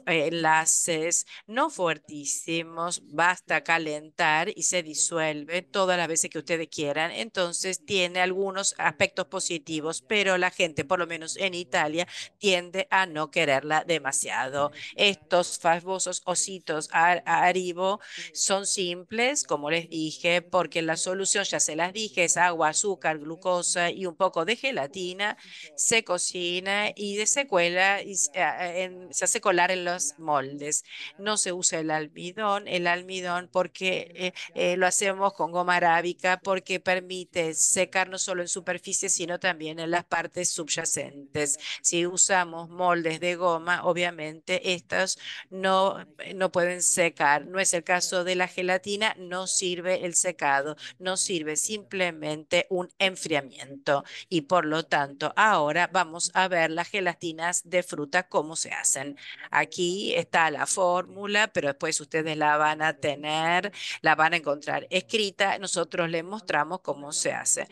enlaces no fuertísimos, basta calentar y se disuelve todas las veces que ustedes quieran. Entonces tiene algunos aspectos positivos, pero la gente, por lo menos en Italia, tiende a no quererla demasiado. Estos famosos ositos Haribo son simples, como les dije, porque la solución, ya se las dije, es agua, azúcar, glucosa y un poco de gelatina. Se cocina y se cuela y se hace colar en los moldes. No se usa el almidón porque lo hacemos con goma arábica porque permite secar no solo en superficie, sino también en las partes subyacentes. Si usamos moldes de goma, obviamente estas no pueden secar. No es el caso de la gelatina, no sirve el secado, no sirve simplemente un enfriamiento. Y por lo tanto, ahora vamos a ver las gelatinas de fruta, cómo se hacen. Aquí está la fórmula, pero después ustedes la van a tener, la van a encontrar escrita. Nosotros les mostramos cómo se hace.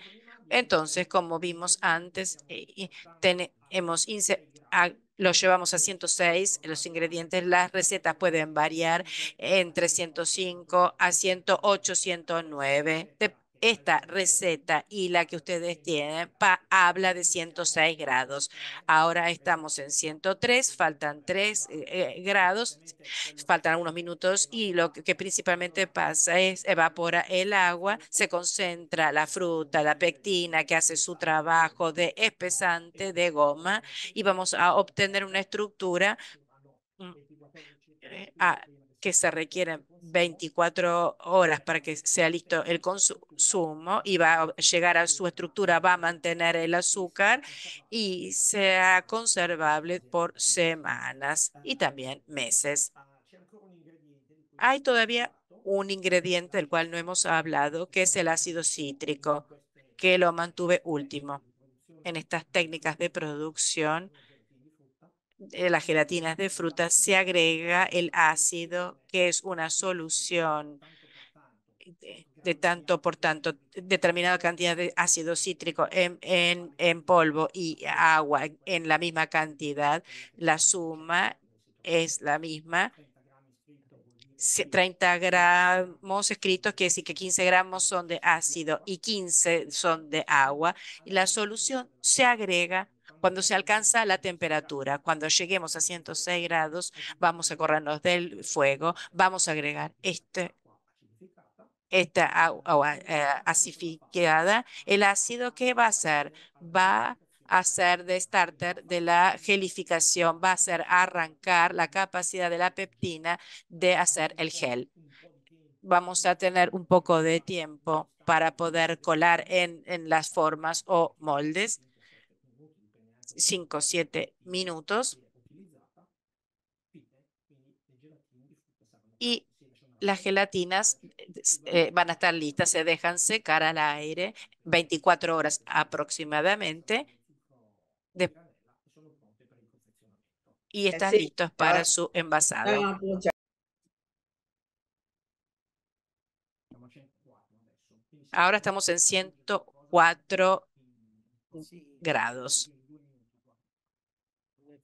Entonces, como vimos antes, lo llevamos a 106, los ingredientes, las recetas pueden variar entre 105 a 108, 109. Esta receta y la que ustedes tienen habla de 106 grados. Ahora estamos en 103, faltan 3 grados, faltan unos minutos y lo que principalmente pasa es evapora el agua, se concentra la fruta, la pectina que hace su trabajo de espesante de goma y vamos a obtener una estructura mm, a- que se requieren 24 horas para que sea listo el consumo y va a llegar a su estructura, va a mantener el azúcar y sea conservable por semanas y también meses. Hay todavía un ingrediente del cual no hemos hablado, que es el ácido cítrico, que lo mantuve último. En estas técnicas de producción de las gelatinas de fruta se agrega el ácido, que es una solución de tanto por tanto, determinada cantidad de ácido cítrico en polvo y agua en la misma cantidad. La suma es la misma. 30 gramos escritos, quiere decir que 15 gramos son de ácido y 15 son de agua. Y la solución se agrega cuando se alcanza la temperatura. Cuando lleguemos a 106 grados, vamos a corrernos del fuego, vamos a agregar esta agua acidificada. El ácido, ¿qué va a hacer? Va a ser de starter de la gelificación, va a hacer arrancar la capacidad de la peptina de hacer el gel. Vamos a tener un poco de tiempo para poder colar en las formas o moldes, 5 o 7 minutos. y las gelatinas van a estar listas, se dejan secar al aire 24 horas aproximadamente de- y están Sì, listos para allora su envasado. stavamo pronunciando. Siamo a 104 adesso. Quindi se Ahora avete estamos en capito questa cosa, 104 Sì, grados. in 2 minuti qua.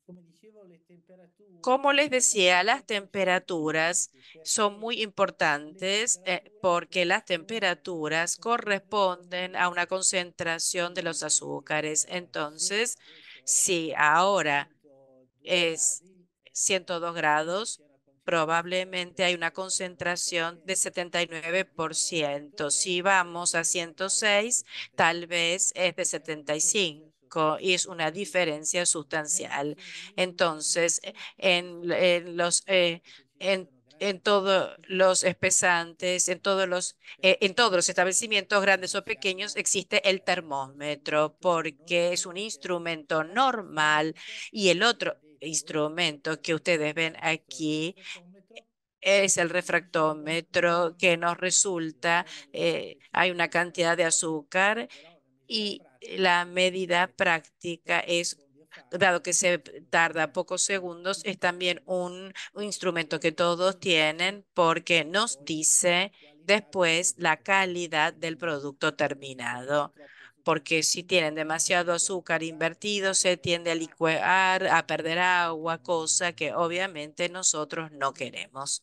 come dicevo, le temperature Como les per la decía, las frutta sono temperaturas importanti son muy perché importantes porque las temperaturas corresponden a una concentración de los azúcares. Entonces, si ahora es 102 grados, probablemente hay una concentración de 79%. Si vamos a 106, tal vez es de 75 y es una diferencia sustancial. Entonces, en, en todos los espesantes, en todos los establecimientos grandes o pequeños existe el termómetro porque es un instrumento normal y el otro instrumento que ustedes ven aquí es el refractómetro que nos resulta, hay una cantidad de azúcar y la medida práctica es, dado que se tarda pocos segundos, es también un instrumento que todos tienen porque nos dice después la calidad del producto terminado. Porque si tienen demasiado azúcar invertido, se tiende a licuar, a perder agua, cosa que obviamente nosotros no queremos.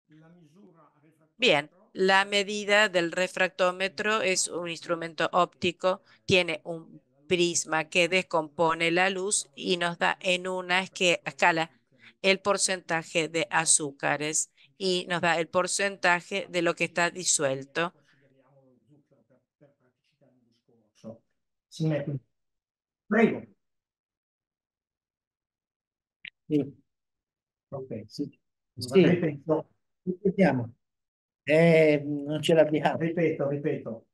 La misura a Bien, refrattometro la medida del refractómetro es un instrumento óptico, tiene un prisma que descompone la luz y nos da en una escala el porcentaje de azúcares y nos da el porcentaje de lo que está disuelto. consideriamo lo zucchero per praticità di discorso. Si mette. Prego. Sì, Ok, sì. sì, Ripeto, ripetiamo. Non ce l'abbiamo. ripeto.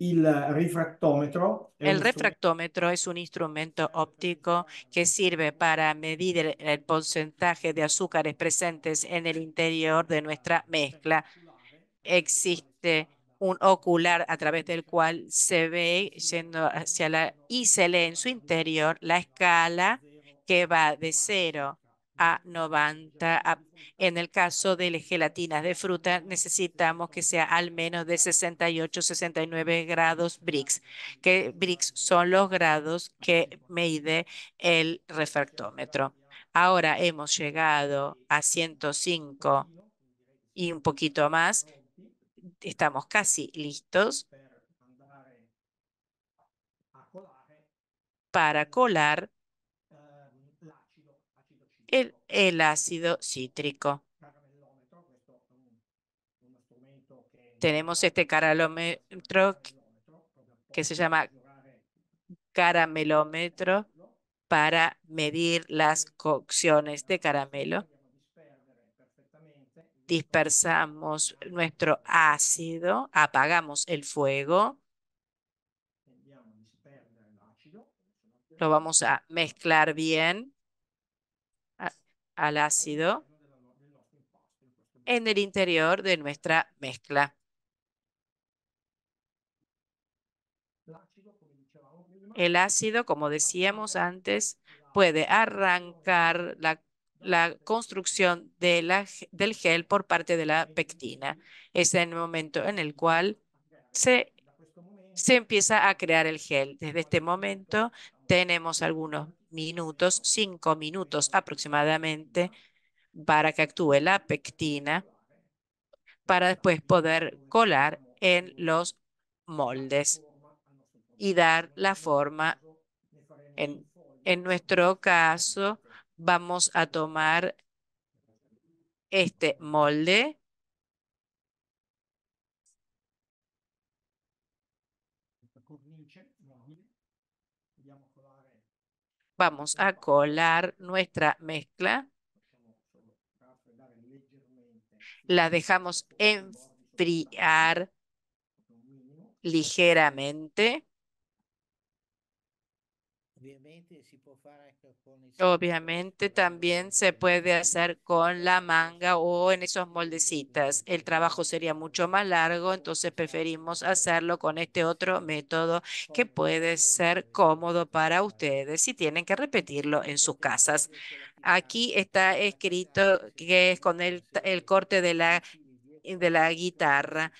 Il rifrattometro è un El strumento refractómetro es un instrumento óptico que sirve para medir el porcentaje de azúcares presentes en el interior de nuestra mezcla. Existe un ocular a través del cual se ve yendo hacia y se lee en su interior la escala que va de 0 a 90. En el caso de las gelatinas de fruta, necesitamos que sea al menos de 68, 69 grados Brix, que Brix son los grados que mide el refractómetro. Ahora hemos llegado a 105 y un poquito más. Estamos casi listos per andare a colare para colar l'acido citrico. el ácido cítrico. Caramellometro, questo è uno strumento che Tenemos este caramelómetro que se llama caramelómetro para medir las cocciones de caramelo. Dispersamos nuestro ácido, apagamos el fuego, lo vamos a mezclar bien al ácido en el interior de nuestra mezcla. El ácido, como decíamos antes, puede arrancar la construcción del gel por parte de la pectina. Es el momento en el cual se empieza a crear el gel. Desde este momento tenemos algunos minutos, 5 minutos aproximadamente, para que actúe la pectina, para después poder colar en los moldes y dar la forma. En nuestro caso, vamos a tomar este molde. Vamos a colar nuestra mezcla. La dejamos enfriar ligeramente. Ovviamente si può fare anche con il Obviamente también se puede hacer con la manga o en esos moldecitas. El trabajo sería mucho más largo, entonces preferimos hacerlo con este otro método que puede ser cómodo para ustedes si tienen que repetirlo en sus casas. Aquí está escrito que es con el corte de la guitarra.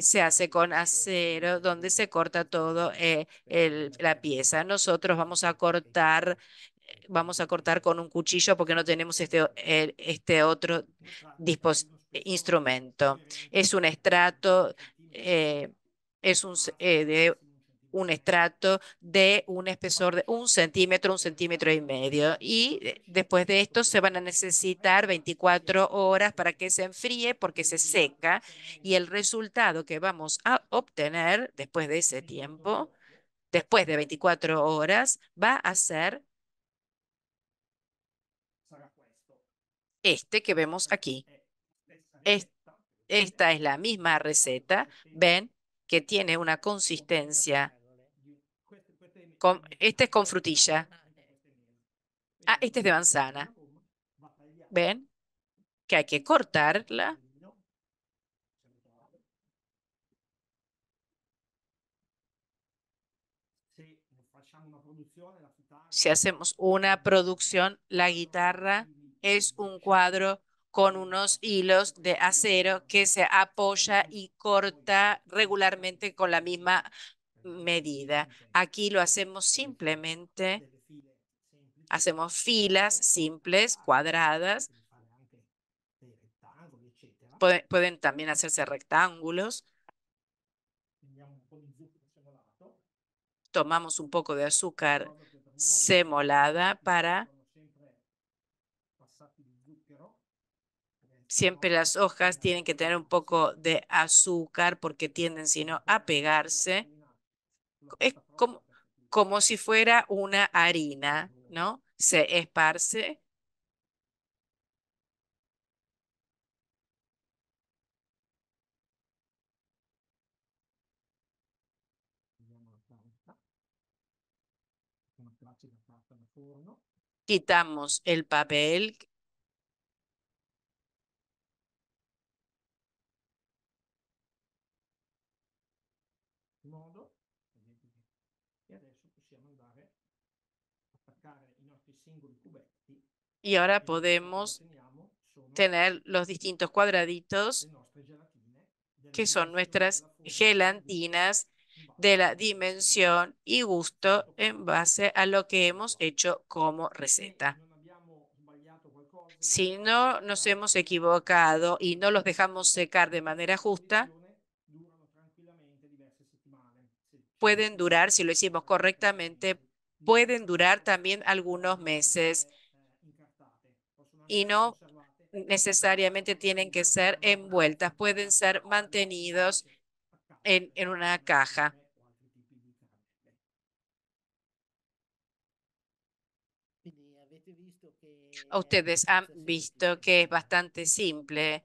Se hace con acero, donde se corta todo la pieza. Nosotros vamos a cortar con un cuchillo porque no tenemos este otro instrumento. Es un estrato, eh, es de un estrato de un espesor de 1 centímetro, 1,5 centímetros. Y después de esto se van a necesitar 24 horas para que se enfríe porque se seca y el resultado que vamos a obtener después de ese tiempo, después de 24 horas, va a ser sarà questo. este que vemos aquí. È la stessa Es- ricetta. Esta es la misma receta. Ven que tiene una consistencia. Este es con frutilla. Ah, este es de manzana. ¿Ven? Que hay que cortarla. Si hacemos una producción, la guitarra es un cuadro con unos hilos de acero que se apoya y corta regularmente con la misma medida. Aquí lo hacemos simplemente, hacemos filas simples, cuadradas. Pueden también hacerse rectángulos. Tomamos un poco de azúcar semolada para siempre las hojas tienen que tener un poco de azúcar porque tienden, si no, a pegarse. Es como si fuera una harina, ¿no? Se esparce. Quitamos el papel. Y ahora podemos tener los distintos cuadraditos que son nuestras gelatinas de la dimensión y gusto en base a lo que hemos hecho como receta. Si no nos hemos equivocado y no los dejamos secar de manera justa, pueden durar, si lo hicimos correctamente, pueden durar también algunos meses y no necesariamente tienen que ser envueltas, pueden ser mantenidos en una caja. Quindi avete visto che è Ustedes han abbastanza visto semplice. que es bastante simple.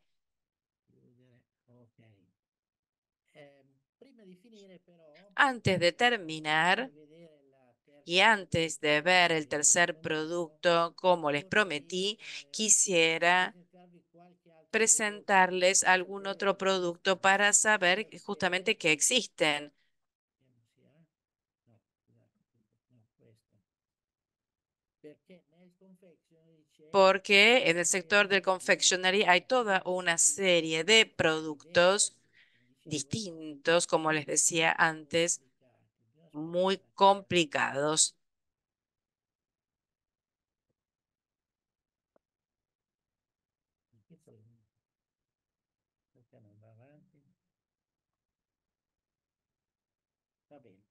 Ok. Prima di finire però, Antes de terminar per vedere la y terza antes de ver el tercer prodotto, producto, como les vorrei prometí, quisiera presentarvi qualche altro prodotto. presentarles algún otro producto para saber Perché justamente que existen. vediamo se ha. No, scusate, no, questo. Perché nel confectionery c'è Porque en el una sector del serie di confectionery hay toda una prodotti serie de productos come dicevo, distintos, como les decía antes, complicati. Bisogna muy aspettare. complicados. Perché non va avanti? Va bene.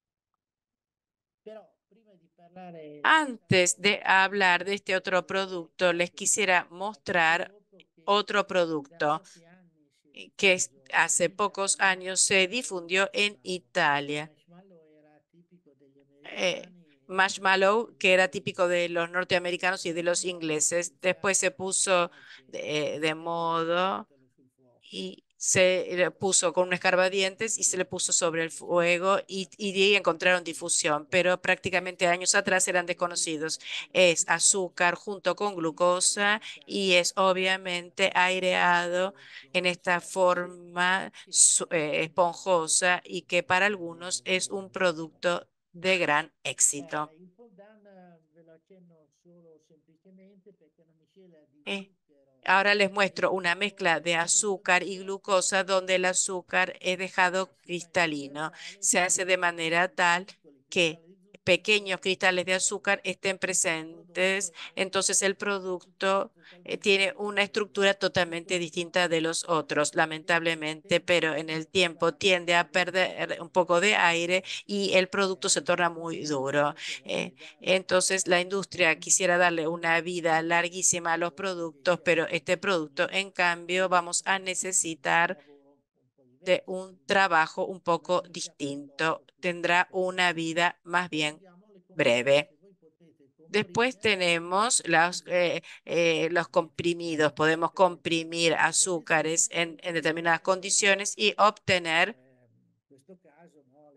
Però prima di parlare di Antes de hablar de este otro producto, les quisiera mostrar prodotto che otro da producto pochi anni si è hace diffuso in pocos años se difundió en Italia. Marshmallow era tipico degli eh, americani marshmallow, que era e típico de los norteamericanos y de los ingleses. Después se puso de moda metterlo sul fuoco. y se le puso con un escarbadientes y se le puso sobre el fuego y de ahí encontraron difusión, pero prácticamente años atrás eran desconocidos. Es azúcar junto con glucosa y es obviamente aireado en esta forma esponjosa y que para algunos es un producto de gran éxito. Il Poldan ve lo accenno solo semplicemente perché è una miscela di Eh, zucchero Ahora les e muestro una mezcla de glucosio azúcar y glucosa donde el azúcar es dejado cristalino. Se hace de manera tal que pequeños cristales de azúcar estén presentes. Entonces el producto tiene una estructura totalmente distinta de los otros, lamentablemente, pero en el tiempo tiende a perder un poco de aire y el producto se torna muy duro. Entonces, la industria quisiera darle una vida larguísima a los productos, pero este producto, en cambio, vamos a necesitar de un trabajo un poco distinto. Tendrá una vida más bien breve. Después tenemos los comprimidos. Podemos comprimir azúcares en determinadas condiciones y obtener,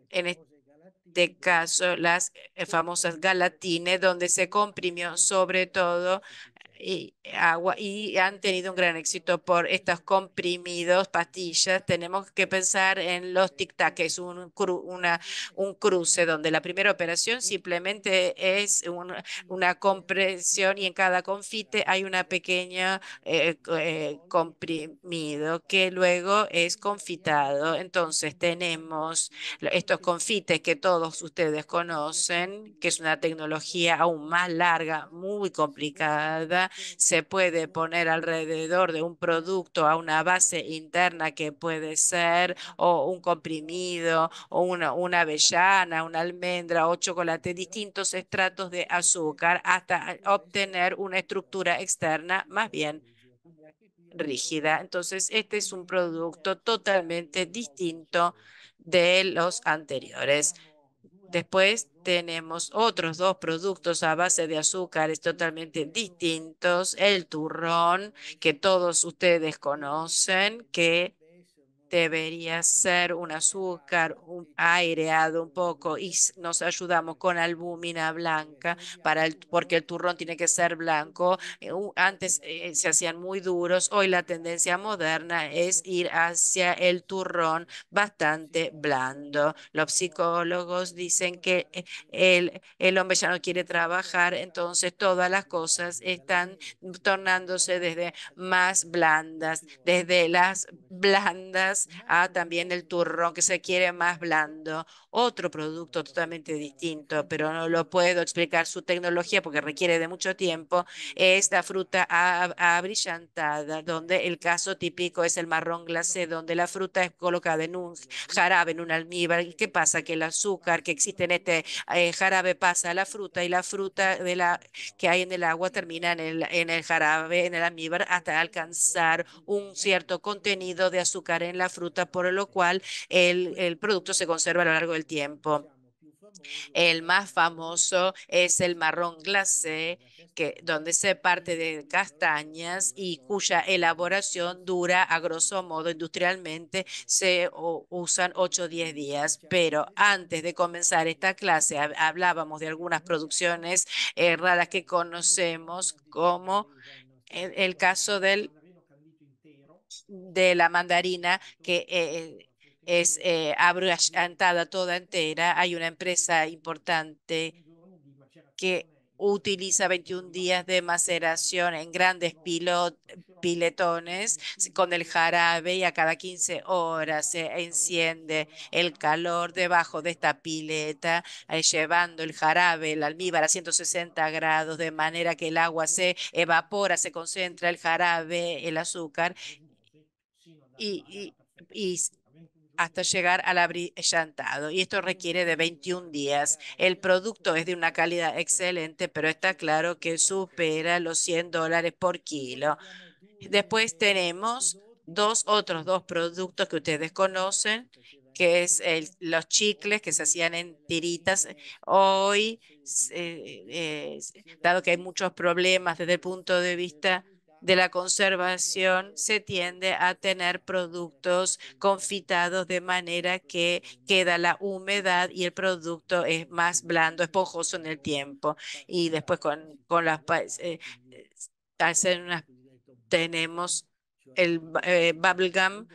en este caso, las famosas galatines, donde se comprimió sobre todo y agua y han tenido un gran éxito por estos comprimidos, pastillas. Tenemos que pensar en los tic-tac, que es un cruce donde la primera operación simplemente es una compresión y en cada confite hay una pequeña comprimido que luego es confitado. Entonces tenemos estos confites que todos ustedes conocen, que es una tecnología aún más larga, muy complicada. Se puede poner alrededor de un producto a una base interna que puede ser o un comprimido o una avellana, una almendra o chocolate, distintos estratos de azúcar hasta obtener una estructura externa más bien rígida. Entonces, este es un producto totalmente distinto de los anteriores. Después tenemos otros dos productos a base de azúcares totalmente distintos. El turrón, que todos ustedes conocen, que debería ser un azúcar aireado un poco y nos ayudamos con albúmina blanca porque el turrón tiene que ser blanco. Antes se hacían muy duros, hoy la tendencia moderna es ir hacia el turrón bastante blando. Los psicólogos dicen que el hombre ya no quiere trabajar, entonces todas las cosas están tornándose desde más blandas, desde las blandas a también el turrón que se quiere más blando. Otro producto totalmente distinto, pero no lo puedo explicar su tecnología porque requiere de mucho tiempo, es la fruta abrillantada, donde el caso típico es el marrón glacé, donde la fruta es colocada en un jarabe, en un almíbar. ¿Y qué pasa? Que el azúcar que existe en este jarabe pasa a la fruta y la fruta que hay en el agua termina en el jarabe, en el almíbar, hasta alcanzar un cierto contenido de azúcar en la fruta, por lo cual el producto se conserva a lo largo del tiempo. El más famoso es el marrón glacé, donde se parte de castañas y cuya elaboración dura, a grosso modo, industrialmente, usan 8 o 10 días. Pero antes de comenzar esta clase, hablábamos de algunas producciones raras que conocemos, como el caso de la mandarina, que es abrillantada toda entera. Hay una empresa importante que utiliza 21 días de maceración en grandes piletones con el jarabe y a cada 15 horas se enciende el calor debajo de esta pileta, llevando el jarabe, el almíbar a 160 grados, de manera que el agua se evapora, se concentra el jarabe, el azúcar y hasta llegar al abrillantado. Y esto requiere de 21 días. El producto es de una calidad excelente, pero está claro que supera los $100 por kilo. Después tenemos otros dos productos que ustedes conocen, que es los chicles que se hacían en tiritas. Hoy, dado que hay muchos problemas desde el punto de vista de la conservación se tiende a tener productos confitados de manera que queda la humedad y el producto es más blando, esponjoso en el tiempo. Y después con hacen tenemos el bubble gum,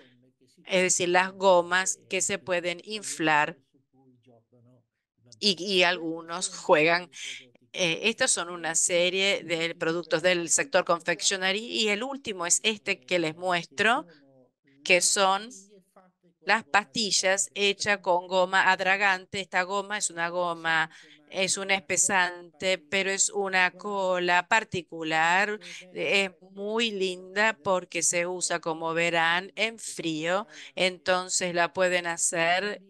es decir, las gomas que se pueden inflar y algunos juegan. Estos son una serie de productos del sector confectionery y el último es este que les muestro, que son las pastillas hechas con goma adragante. Esta goma es una goma, es un espesante, pero es una cola particular. Es muy linda porque se usa, como verán, en frío. Entonces la pueden hacer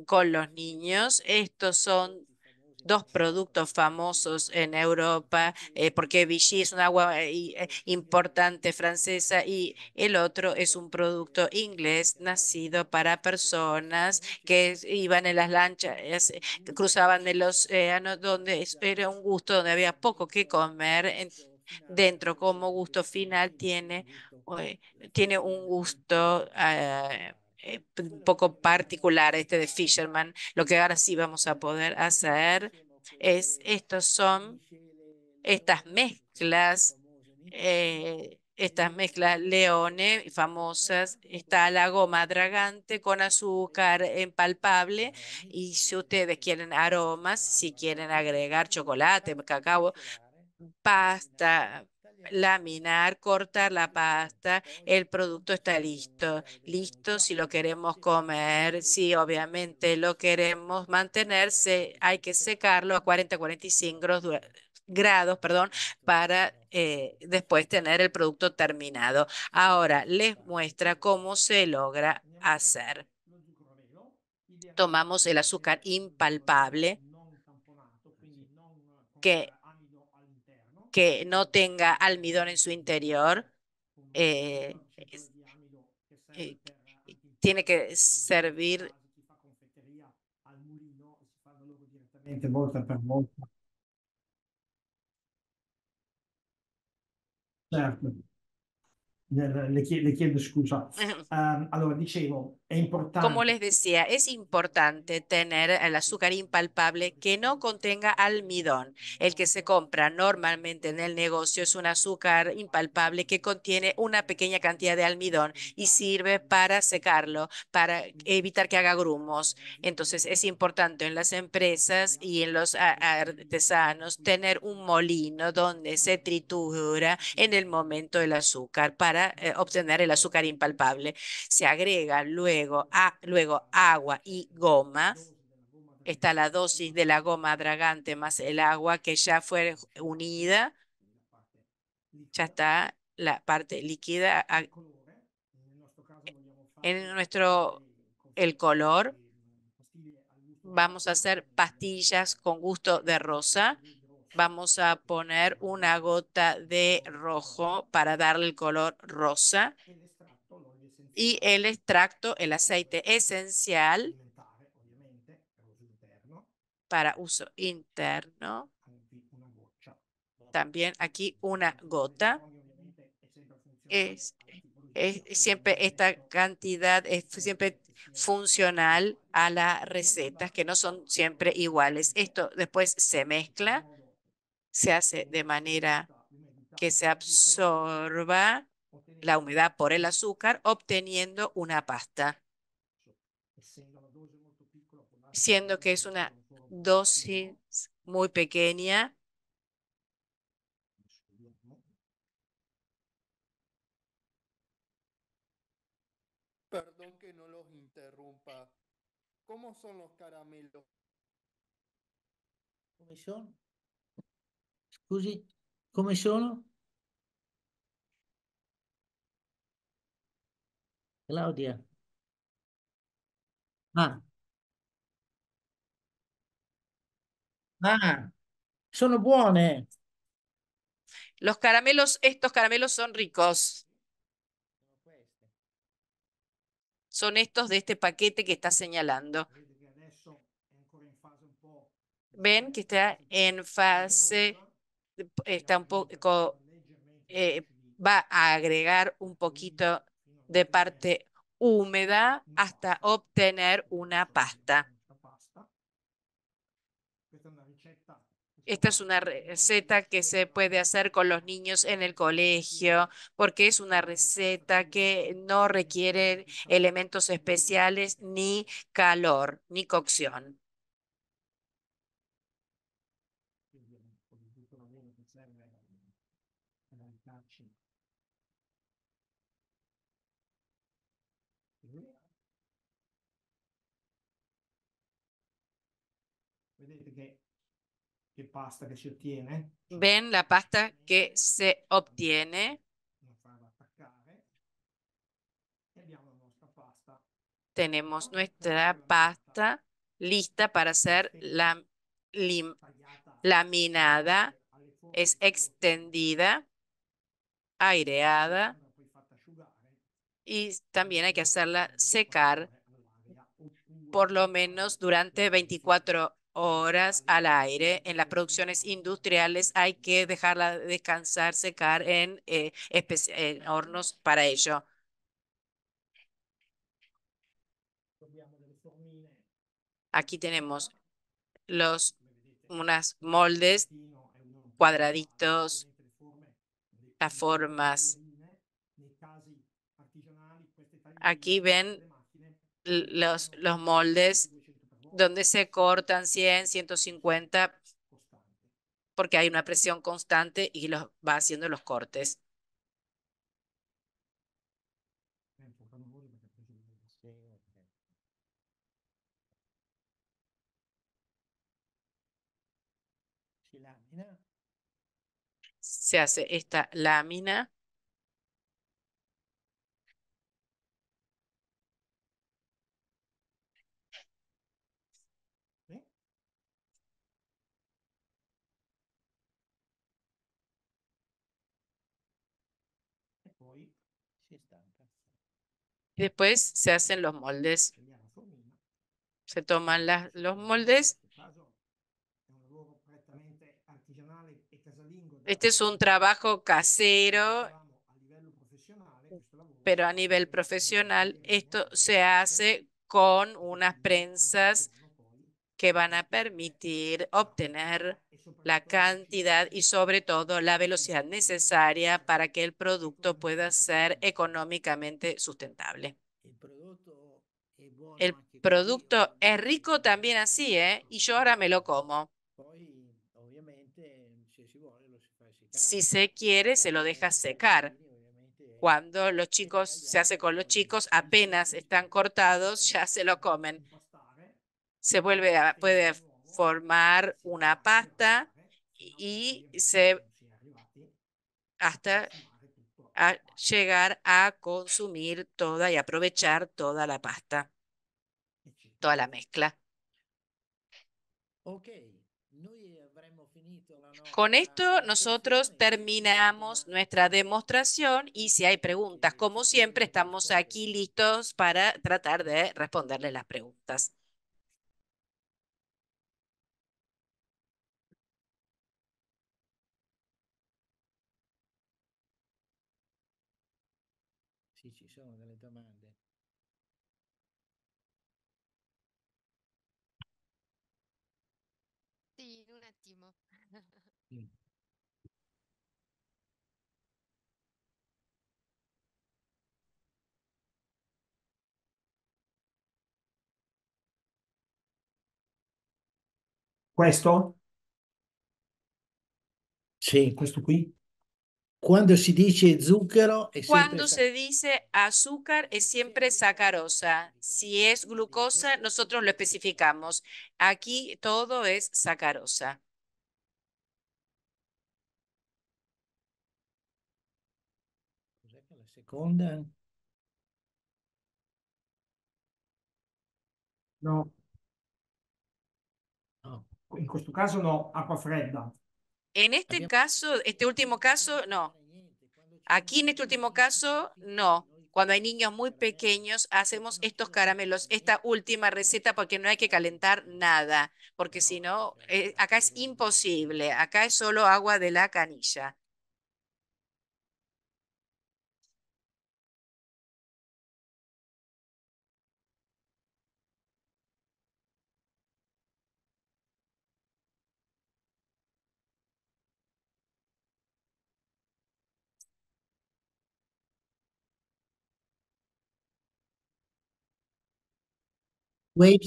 con los niños. Estos son dos productos famosos en Europa, porque Vichy es una agua importante francesa y el otro es un producto inglés nacido para personas que iban en las lanchas, cruzaban el océano, donde era un gusto, donde había poco que comer. Dentro, como gusto final, eh, tiene un gusto un poco particular este de Fisherman. Lo que ahora sí vamos a poder hacer es, estos son estas mezclas Leone famosas. Está la goma dragante con azúcar empalpable y si ustedes quieren aromas, si quieren agregar chocolate, cacao, pasta, laminar, cortar la pasta, el producto está listo. Listo si lo queremos comer, si obviamente lo queremos mantenerse, hay que secarlo a 40-45 grados, perdón, para después tener el producto terminado. Ahora les muestra cómo se logra hacer. Lo zucchero a velo, Tomamos el idealmente azúcar zucchero a velo impalpable non tamponato, quindi non con que amido all'interno, que no tenga perché almidón en su interior. con un eh, percentuale di amido che serve eh, per tiene antinfiammare, que quindi in questi servir. casi chi fa confetteria al mulino si fanno loro direttamente volta per volta. Certo. Le chiedo scusa. Allora, dicevo, è Como importante. les decía, es importante tener el azúcar impalpable que no contenga almidón. El que se compra normalmente en el negocio es un azúcar impalpable que contiene una pequeña cantidad de almidón y sirve para secarlo, para evitar que haga grumos. Entonces es importante en las empresas y en los artesanos tener un molino donde se tritura en el momento el azúcar para obtener el azúcar impalpable. Se agrega luego agua y goma. Está la dosis de la goma dragante más el agua que ya fue unida. Ya está la parte líquida. Il colore, nel nostro caso vogliamo En fare nuestro, el color, pastiglie al gusto di vamos a rosa, hacer pastillas con gusto de rosa. pastiglie di rosso, Vamos a poner una gota de rojo para darle el color rosa. e l'estratto, l'olio Y essenziale, el extracto, el aceite esencial alimentare ovviamente, per uso interno, para uso interno. anche una goccia. También aquí una Il gota. ping-pong ovviamente è sempre funzionale Es, alla tipologia, es quindi siempre abbiamo esta messo cantidad es siempre sempre che siano funcional uguali. a las Poi si va recetas, que no son siempre iguales. progressivamente Esto después se in tal mezcla, modo se hace de che si manera riduca l'umidità que se dello zucchero, absorba la ottenendo humedad por el azúcar, obteniendo una pasta, essendo la dose molto piccola, può darsi che siendo loro que es una riescano solo a un dosis pochettino. muy pequeña. Adesso vediamo. Perdón que no los interrumpa. ¿Cómo son los caramelos? Come sono? Scusi, come sono? Claudia? Ah, ah, sono buone. Los caramelos, estos caramelos son ricos. Sono queste. Son estos de este paquete que está señalando. Vede che adesso è ancora in fase un po' di Ven que schiaccio, está quasi en fase, polverosa, está un presenta poco leggermente eh, specie di va a agregar un poquito de parte húmeda hasta obtener una pasta. Esta es una receta que se puede hacer con los niños en el colegio, porque es una receta que no requiere elementos especiales ni calor, ni cocción. Vedete che pasta che si ottiene? ¿Ven la pasta que se obtiene? Una farla attaccare e abbiamo la nostra pasta. Tenemos nuestra Laminata, pasta lista para ser tagliata laminada, alle forme es che extendida, aireada poi fatta asciugare y también hay que hacerla secar 24 ore all'aria, oppure por lo menos durante 24 horas al aire. En las producciones industriales hay que dejarla descansar, secar en hornos para ello. abbiamo delle formine, Aquí tenemos los come vedete, unas moldes quadratino è uno un po' più cuadraditos, ovviamente le forme las formas. taglierine, nei casi artigianali queste Aquí taglierine ven le macchine los moldes 200 per volta, donde se cortan 100, 150, costante. porque hay una presión constante y los va haciendo los cortes. Portano voi perché ho preso il video. Sì, ok. Si lamina. Se hace esta lámina. Sì? E poi Si stampa. Y después se hacen los moldes. prendiamo la formina. Se toman los moldes. In questo caso è un lavoro prettamente artigianale e casalingo. Este es un trabajo casero, A livello professionale, questo lavoro pero si a fa nivel con delle profesional taglierine, esto delle se paste, hace con che unas prensas consentiranno poi que van di a ottenere permitir la quantità obtener e la soprattutto la velocità cantidad y sobre todo la velocidad necesaria para que el producto pueda ser económicamente sustentable. Il prodotto è buono El anche così, producto es ovviamente, rico también así, ¿eh? Y yo ahora me lo como. poi ovviamente se si vuole lo si fa Si seccare. se quiere, se lo deja secar. Ovviamente Cuando los chicos, se hace con los chicos, apenas están cortados, ya se lo comen. impastare, Se puede stendere di nuovo, formar si una va a pasta irrotare, fino y ovviamente quando si è arrivati a hasta consumare tutto a la pasta, llegar a consumir toda y aprovechar toda la pasta, eccetera. toda la mezcla. Ok, noi avremmo finito la Con nostra esto nosotros dimostrazione. Se ci sono terminamos domande, nuestra demostración y si hay preguntas, como siempre, estamos aquí listos para tratar de responderles las preguntas. sì, ci sono delle domande. Sì, un attimo. Mm. Questo? Sì, Questo qui? quando si dice zucchero è sempre Cuando se dice azúcar es siempre sacarosa. Si es glucosa, nosotros lo especificamos. Aquí todo es sacarosa. Cos'è che la seconda? No, No. in questo caso no, acqua fredda. En este Abbiamo- caso, este último caso, no. Niente, quando ci Aquí en sono este último bambini caso, piccoli, no. noi Cuando hay facciamo niños i muy caramelli, pequeños, perché hacemos non estos ce la caramelos. facciamo Esta última receta porque no hay que calentar nada, porque si no, acá es imposible. Acá es solo agua de la canilla. Que-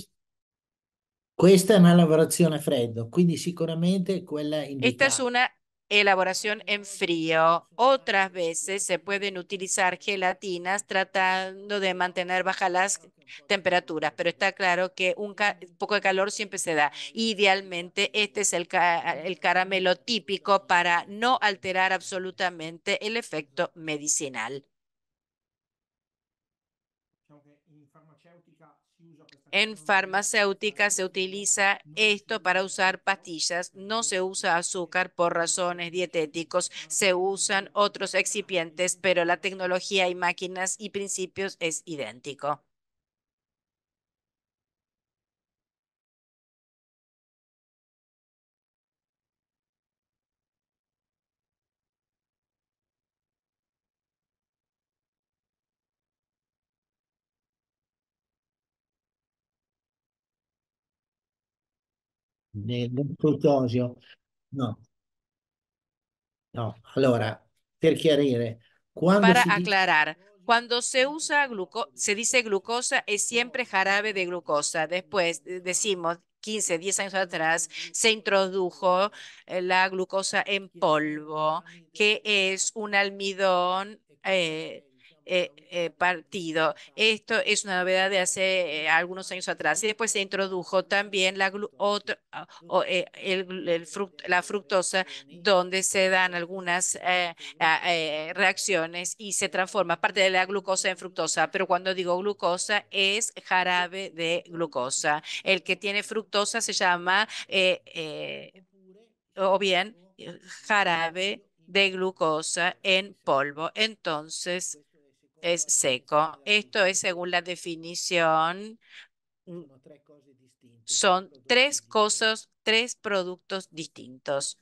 Questa è una lavorazione a freddo, quindi sicuramente quella Esta es indicata. una elaboración en frío. Otras veces se pueden utilizar gelatinas tratando de mantener bajas las temperaturas, pero está claro que un poco de calor siempre se da. Idealmente, este es el caramelo típico para no alterar absolutamente el efecto medicinal. Diciamo che in farmaceutica si usa questa En tecnologia farmacéutica per se cibo, utiliza non si esto para usa usar zucchero, pastillas, per no esempio se usa azúcar por razones dietéticos, se usan otros excipientes, pero la tecnología y máquinas y principios es idéntico. Del fruttosio. No, no. Allora, per chiarire, quando Para si dice aclarar, cuando se usa se dice glucosa, es siempre jarabe de glucosa. Después, decimos, 15, 10 años atrás, se introdujo la glucosa en polvo, que es un almidón partido. Esto es una novedad de hace algunos años atrás. Y después se introdujo también la fructosa, donde se dan algunas reacciones y se transforma parte de la glucosa en fructosa, pero cuando digo glucosa es jarabe de glucosa. El que tiene fructosa se llama o bien jarabe de glucosa en polvo. Entonces es seco. Esto es según la definición. mm, sono tre cose distinte, tre Son prodotti tres distinti. cosas, tres productos distintos.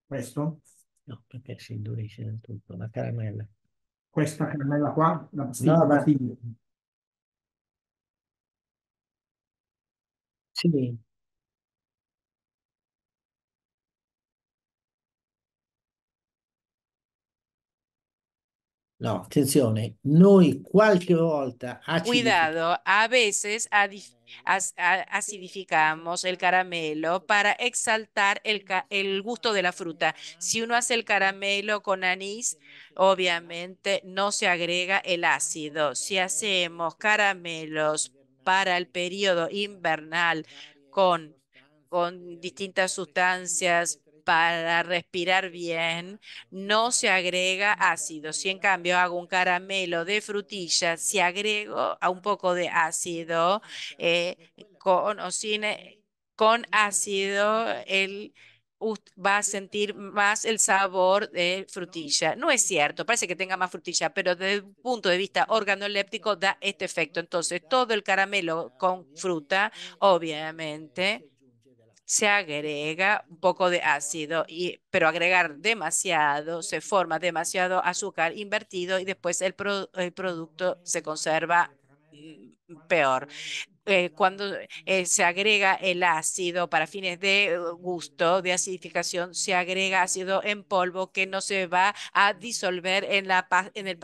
questo, No, perché si indurisce del tutto, la caramella. questa caramella qua, la No, ma pastiglia. sì, no, attenzione, noi qualche volta acidifichiamo Cuidado, a veces il acidificamos el caramelo para exaltar el gusto de la fruta. Si uno hace el caramelo con anís, obviamente no se agrega el ácido. Si hacemos caramelos para el periodo invernal con, con distintas sustancias para respirar bien, no se agrega ácido. Si en cambio hago un caramelo de frutilla, si agrego a un poco de ácido, con o sin, con ácido, él va a sentir más el sabor de frutilla. No es cierto, parece que tenga más frutilla, pero desde el punto de vista organoléptico da este efecto. Entonces, todo el caramelo con fruta, obviamente se agrega un poco de ácido, pero agregar demasiado, se forma demasiado azúcar invertido y después el producto se conserva peor. Cuando se agrega el ácido para fines de gusto, de acidificación, se agrega ácido en polvo que no se va a disolver en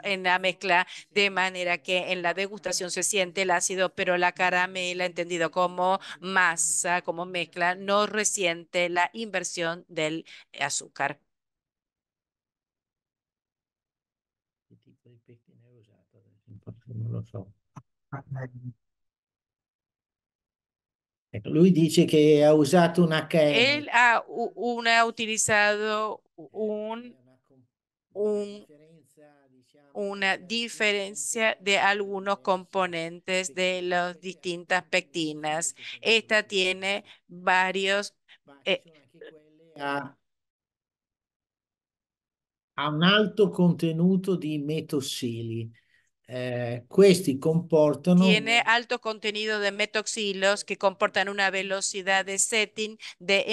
en la mezcla, de manera que en la degustación se siente el ácido, pero la caramela, entendido como masa, como mezcla, no resiente la inversión del azúcar. che tipo di pettine hai usato, ad esempio, non lo so. Ecco, lui dice che ha usato un HM, Él ha utilizado HM è una un differenza, diciamo, una di alcuni diferencia de componenti algunos diversi componentes de pectini, las perché distintas appunto non pectinas. tutte sono Esta uguali, tiene varios, ma ci eh, sono anche quelle a un alto contenuto di metossili. Questi comportano tiene alto contenido de metoxilos que comportan una velocidad de setting de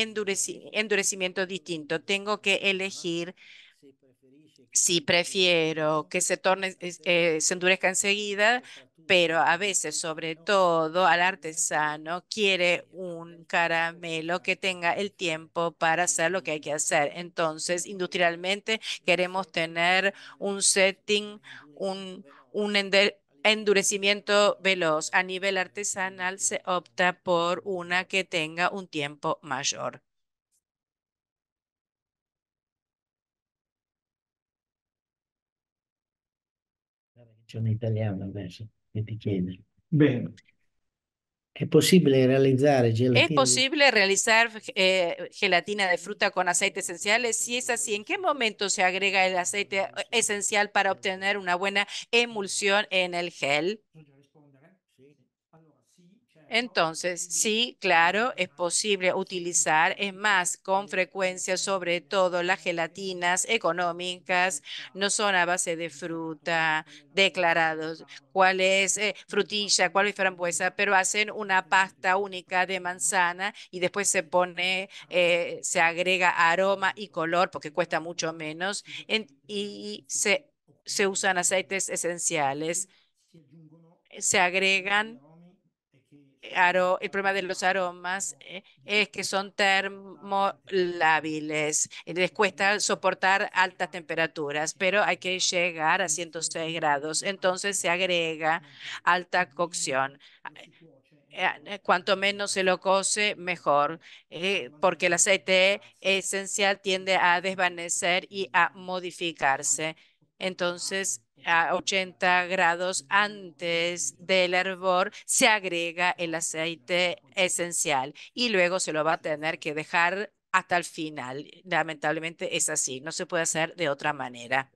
endurecimiento distinto. Tengo que elegir se preferisce che si si endurisca prefiero que se velocemente, se endurezca enseguida, pero a veces, sobre todo al artesano, quiere un caramelo que tenga el tiempo para hacer lo que hay que hacer. Entonces, industrialmente queremos tener un setting, un endurecimiento veloz. A nivel artesanal se opta por una que tenga un tiempo mayor. C'è un italiano adesso che ti chiede. Bene. È possibile realizzare ¿Es gelatina di... posible realizar gelatina de fruta con aceites esenciales? Si es así, ¿en qué momento se agrega el aceite esencial para obtener una buena emulsión en el gel? Bisogna rispondere? Sì. Allora, sì, certo. Entonces, Quindi, sí, claro, es posible utilizar, es más, con frecuencia, sobre todo las gelatinas económicas, no son a base de fruta, declarados cuál es frutilla, cuál es frambuesa, pero hacen una pasta única de manzana y después se pone, se agrega aroma y color porque cuesta mucho menos y se usan aceites esenciales. si aggiungono Se nuovi agregan aromi e che sono el problema de los aromas es que son termolabili. termolábiles, les cuesta soportar altas temperaturas, pero hay que llegar a 106 grados. Entonces se agrega alta cocción. Cuanto menos se lo cose, mejor, porque el aceite esencial tiende a desvanecer y a modificarse. Entonces, a 80 grados antes del hervor se agrega el aceite esencial y luego se lo va a tener que dejar hasta el final. Lamentablemente es así, no se puede hacer de otra manera.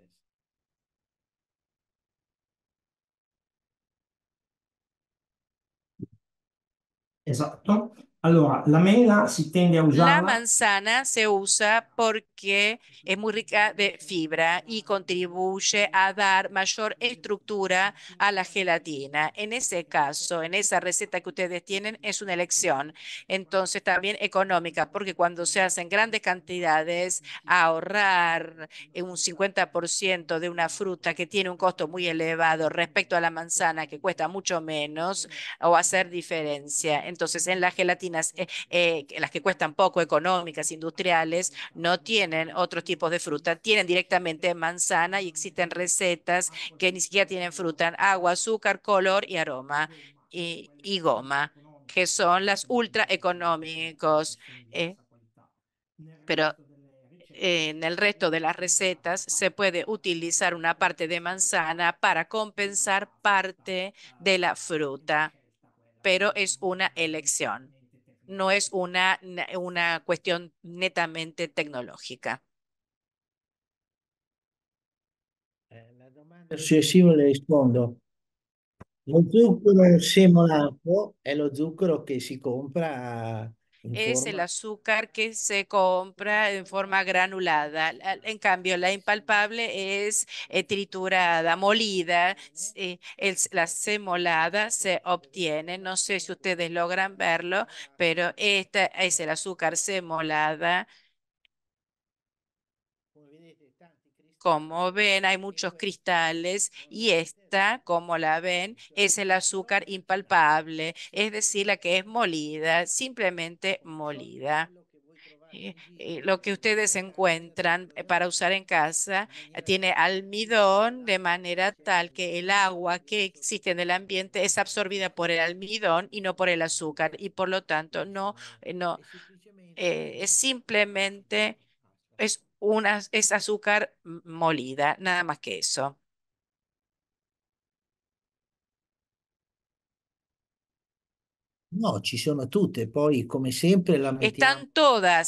Esatto. Allora, la mela si tende a La usarla. manzana se usa porque es muy rica de fibra y contribuye a dar mayor estructura a la gelatina. En ese caso, en esa receta que ustedes tienen, es una elección. Entonces, también económica, porque cuando se hacen grandes cantidades, ahorrar un 50% de una fruta que tiene un costo muy elevado respecto a la manzana, que cuesta mucho menos, o hacer diferencia. Entonces, en las gelatinas las que cuestan poco, económicas, industriales, no tienen otros tipos de fruta, tienen directamente manzana y existen recetas que ni siquiera tienen fruta, agua, azúcar, color y aroma y goma, que son las ultra económicos. Pero en el resto de las recetas se puede utilizar una parte de manzana para compensar parte de la fruta, pero es una elección, no es una cuestión netamente tecnológica. La domanda successiva le rispondo. Lo zucchero semolato è lo zucchero che si compra in Es el forma... azúcar que se compra en forma granulada. En cambio, la impalpable es triturada, molida. La semolada se obtiene, no sé si ustedes logran verlo, pero esta es el azúcar semolada. Come vedete, tanti cristalli Como ven, hay e muchos questa cristales non y è esta, como la ven, es el azúcar impalpable, es decir, la que es molida, simplemente di solito molida. quello che voi trovate in giro Lo que ustedes è caratterizzato encuentran para usar en casa in maniera tiene tale almidón de l'acqua manera che c'è tal que el agua que all'interno existe en el ambiente es absorbida por el almidón y no por el azúcar y por lo tanto no è semplicemente es uno simplemente es azúcar molida, nada más que eso. no, ci sono tutte, poi come sempre la mettiamo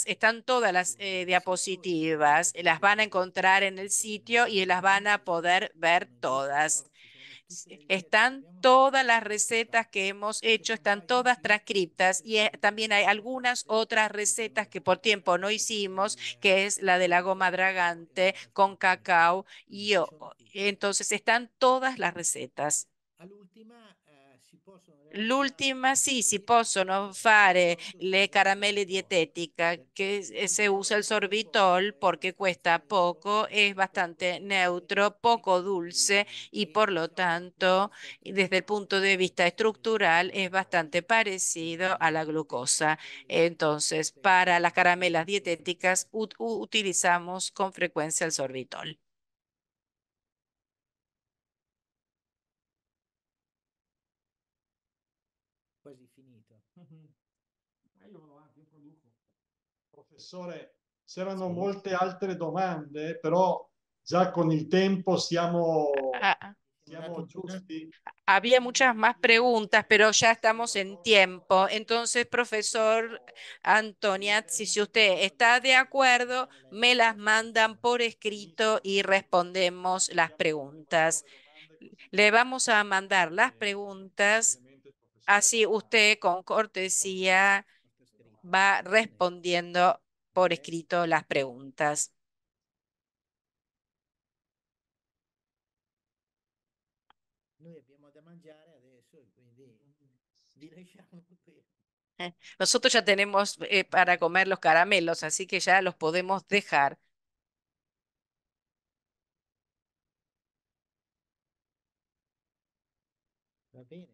Están todas las sul sito e diapositivas, las van a potete encontrar en el sitio y las van a poder ver todas. Están todas las recetas que hemos hecho, están todas transcriptas y también hay algunas otras recetas que por tiempo no hicimos, que es la de la goma dragante con cacao y entonces están todas las recetas. all'ultima si L'ultima, sì, si possono fare le caramelle dietetiche che se usa il sorbitol porque cuesta poco, es bastante neutro, poco dulce y por lo tanto, y desde el punto de vista estructural, es bastante parecido a la glucosa. Entonces, para las caramelas dietéticas utilizamos con frecuencia el sorbitol. Quasi finito. Ma io vado avanti, io produco. Professore, c'erano Sì. molte altre domande, però già con il tempo siamo, Ah, siamo giusti. Había muchas más preguntas, pero ya estamos en tiempo. Entonces, profesor Antoniazzi, si usted está de acuerdo, me las mandan por escrito y respondemos las preguntas. Le vamos a mandar las preguntas, así usted con cortesía va respondiendo por escrito las preguntas. Noi abbiamo da mangiare adesso e quindi vi lasciamo qui. Nosotros ya tenemos para comer los caramelos, así que ya los podemos dejar. Va bene?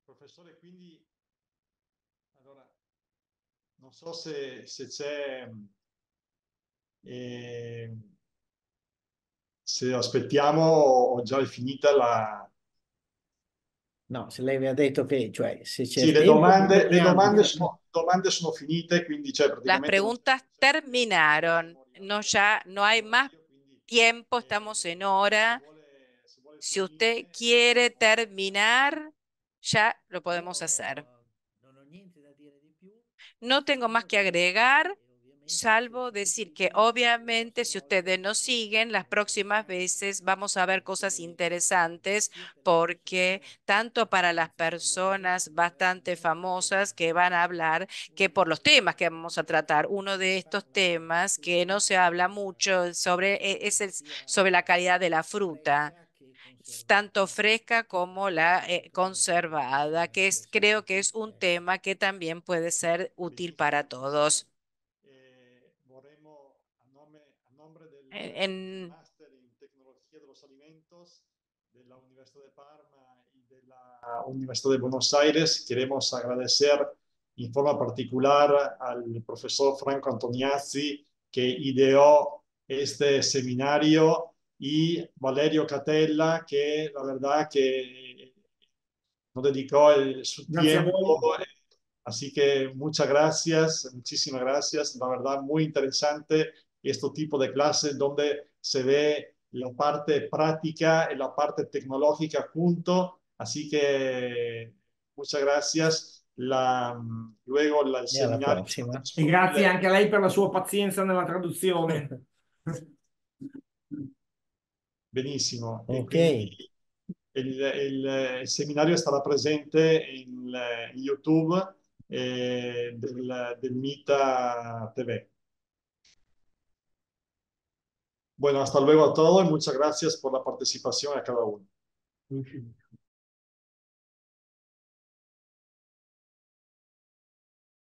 Professore, quindi allora, non so se c'è, eh, se aspettiamo o già è finita la... No, se lei mi ha detto che, cioè, se c'è Sì, il tempo, le torniamo. domande sono finite, quindi cioè, Las praticamente non c'è preguntas terminaron. No, ya no hay más quindi, tiempo, estamos en hora. se vuole Si finire, usted quiere terminar, ya lo podemos hacer. Non ho niente da dire di più. No tengo más que agregar, salvo decir que obviamente si ustedes nos siguen, las próximas veces vamos a ver cosas interesantes porque tanto para las personas bastante famosas que van a hablar, que por los temas que vamos a tratar, uno de estos temas que no se habla mucho sobre sobre la calidad de la fruta tanto fresca como la conservada, que creo que es un tema que también puede ser útil para todos. vorremmo, a nombre del En, Master in Tecnología de los Alimentos de la Universidad de Parma y de la Universidad de Buenos Aires, queremos agradecer en forma particular al profesor Franco Antoniazzi que ideó este seminario y Valerio Catella que la verdad que nos dedicó su Grazie a tiempo. voi. Así que muchas gracias, muchísimas gracias. La verdad, muy interesante este tipo de clases donde se ve la parte práctica y la parte tecnológica junto. Así que muchas gracias. El E alla seminario está prossima. E grazie disponible. anche a lei per la sua pazienza nella traduzione. Benissimo. E Ok, quindi il seminario sarà presente in YouTube del Mita TV. Bueno, hasta luego a todos y muchas gracias por la participación a cada uno.